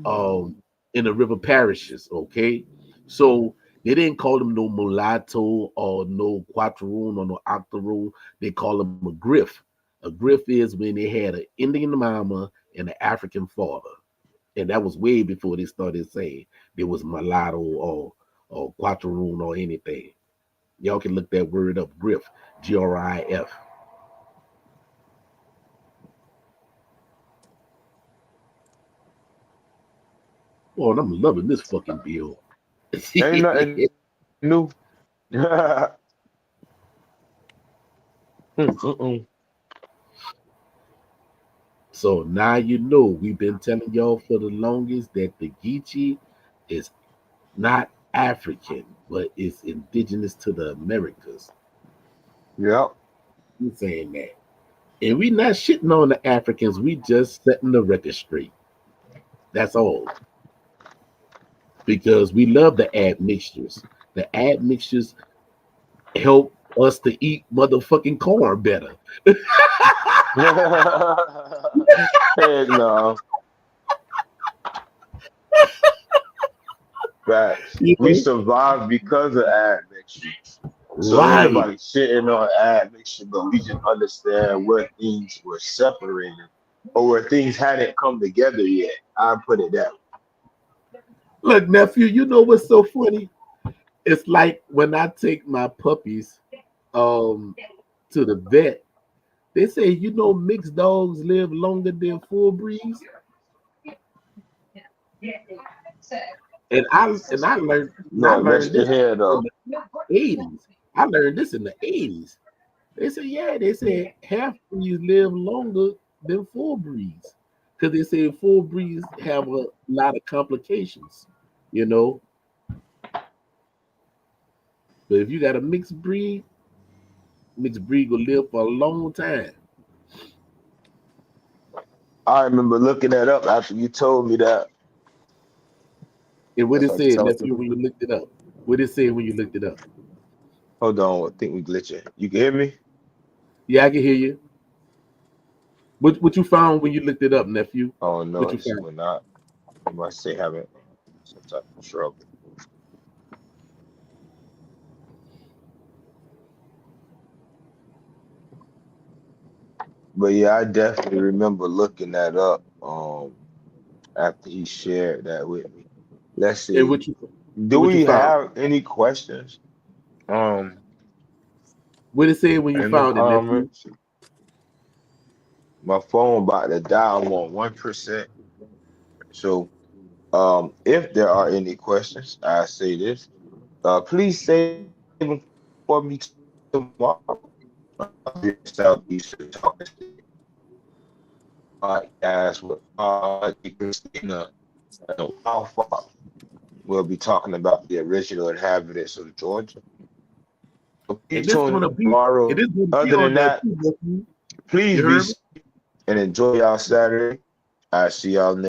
um in the river parishes. Okay, so they didn't call them no mulatto or no quattroon or no octoroon. They call them a griff. A griff is when they had an Indian mama and an African father, and that was way before they started saying there was mulatto or quattroon or anything. Y'all can look that word up, griff, Grif. Oh, and I'm loving this fucking bill. Ain't nothing new. Mm-mm. So now you know we've been telling y'all for the longest that the Geechee is not African, but it's indigenous to the Americas. Yep. We saying that. And we not shitting on the Africans, we just setting the record straight. That's all. Because we love the admixtures. The admixtures help us to eat motherfucking corn better. Heck no. Facts. You We know? survived because of admixtures. So ain't Right. nobody shitting on admixture, but we just understand where things were separated or where things hadn't come together yet. I put it that Look, nephew, you know what's so funny? It's like when I take my puppies um to the vet, they say, mixed dogs live longer than full breeds. And I Lord, learned rest your this head in up. the 80s. I learned this in the 80s. They say, yeah, they said half breeds live longer than full breeds. Because they say full breeds have a lot of complications, you know. But if you got a mixed breed will live for a long time. I remember looking that up after you told me that. And what That's it like said, telling nephew, people. when you looked it up. What it said when you looked it up. Hold on, I think we glitching. You can hear me? Yeah, I can hear you. What you found when you looked it up, nephew? Oh What no, you it's found? still not. You must say having some type of trouble. But yeah, I definitely remember looking that up after he shared that with me. Let's And see. Do what you we found? have any questions? Um, What it say when you in the found it, nephew? comments, my phone about to die. I'm on 1%. So, if there are any questions, I say this. Please save them for me tomorrow. Southeastern Talking State podcast with Christina and Alpha. We'll be talking about the original inhabitants of Georgia. So please And this tune in gonna be and tomorrow. this gonna be Other on than there that, too, nephew. please You be heard me? safe and enjoy y'all Saturday. I see y'all next.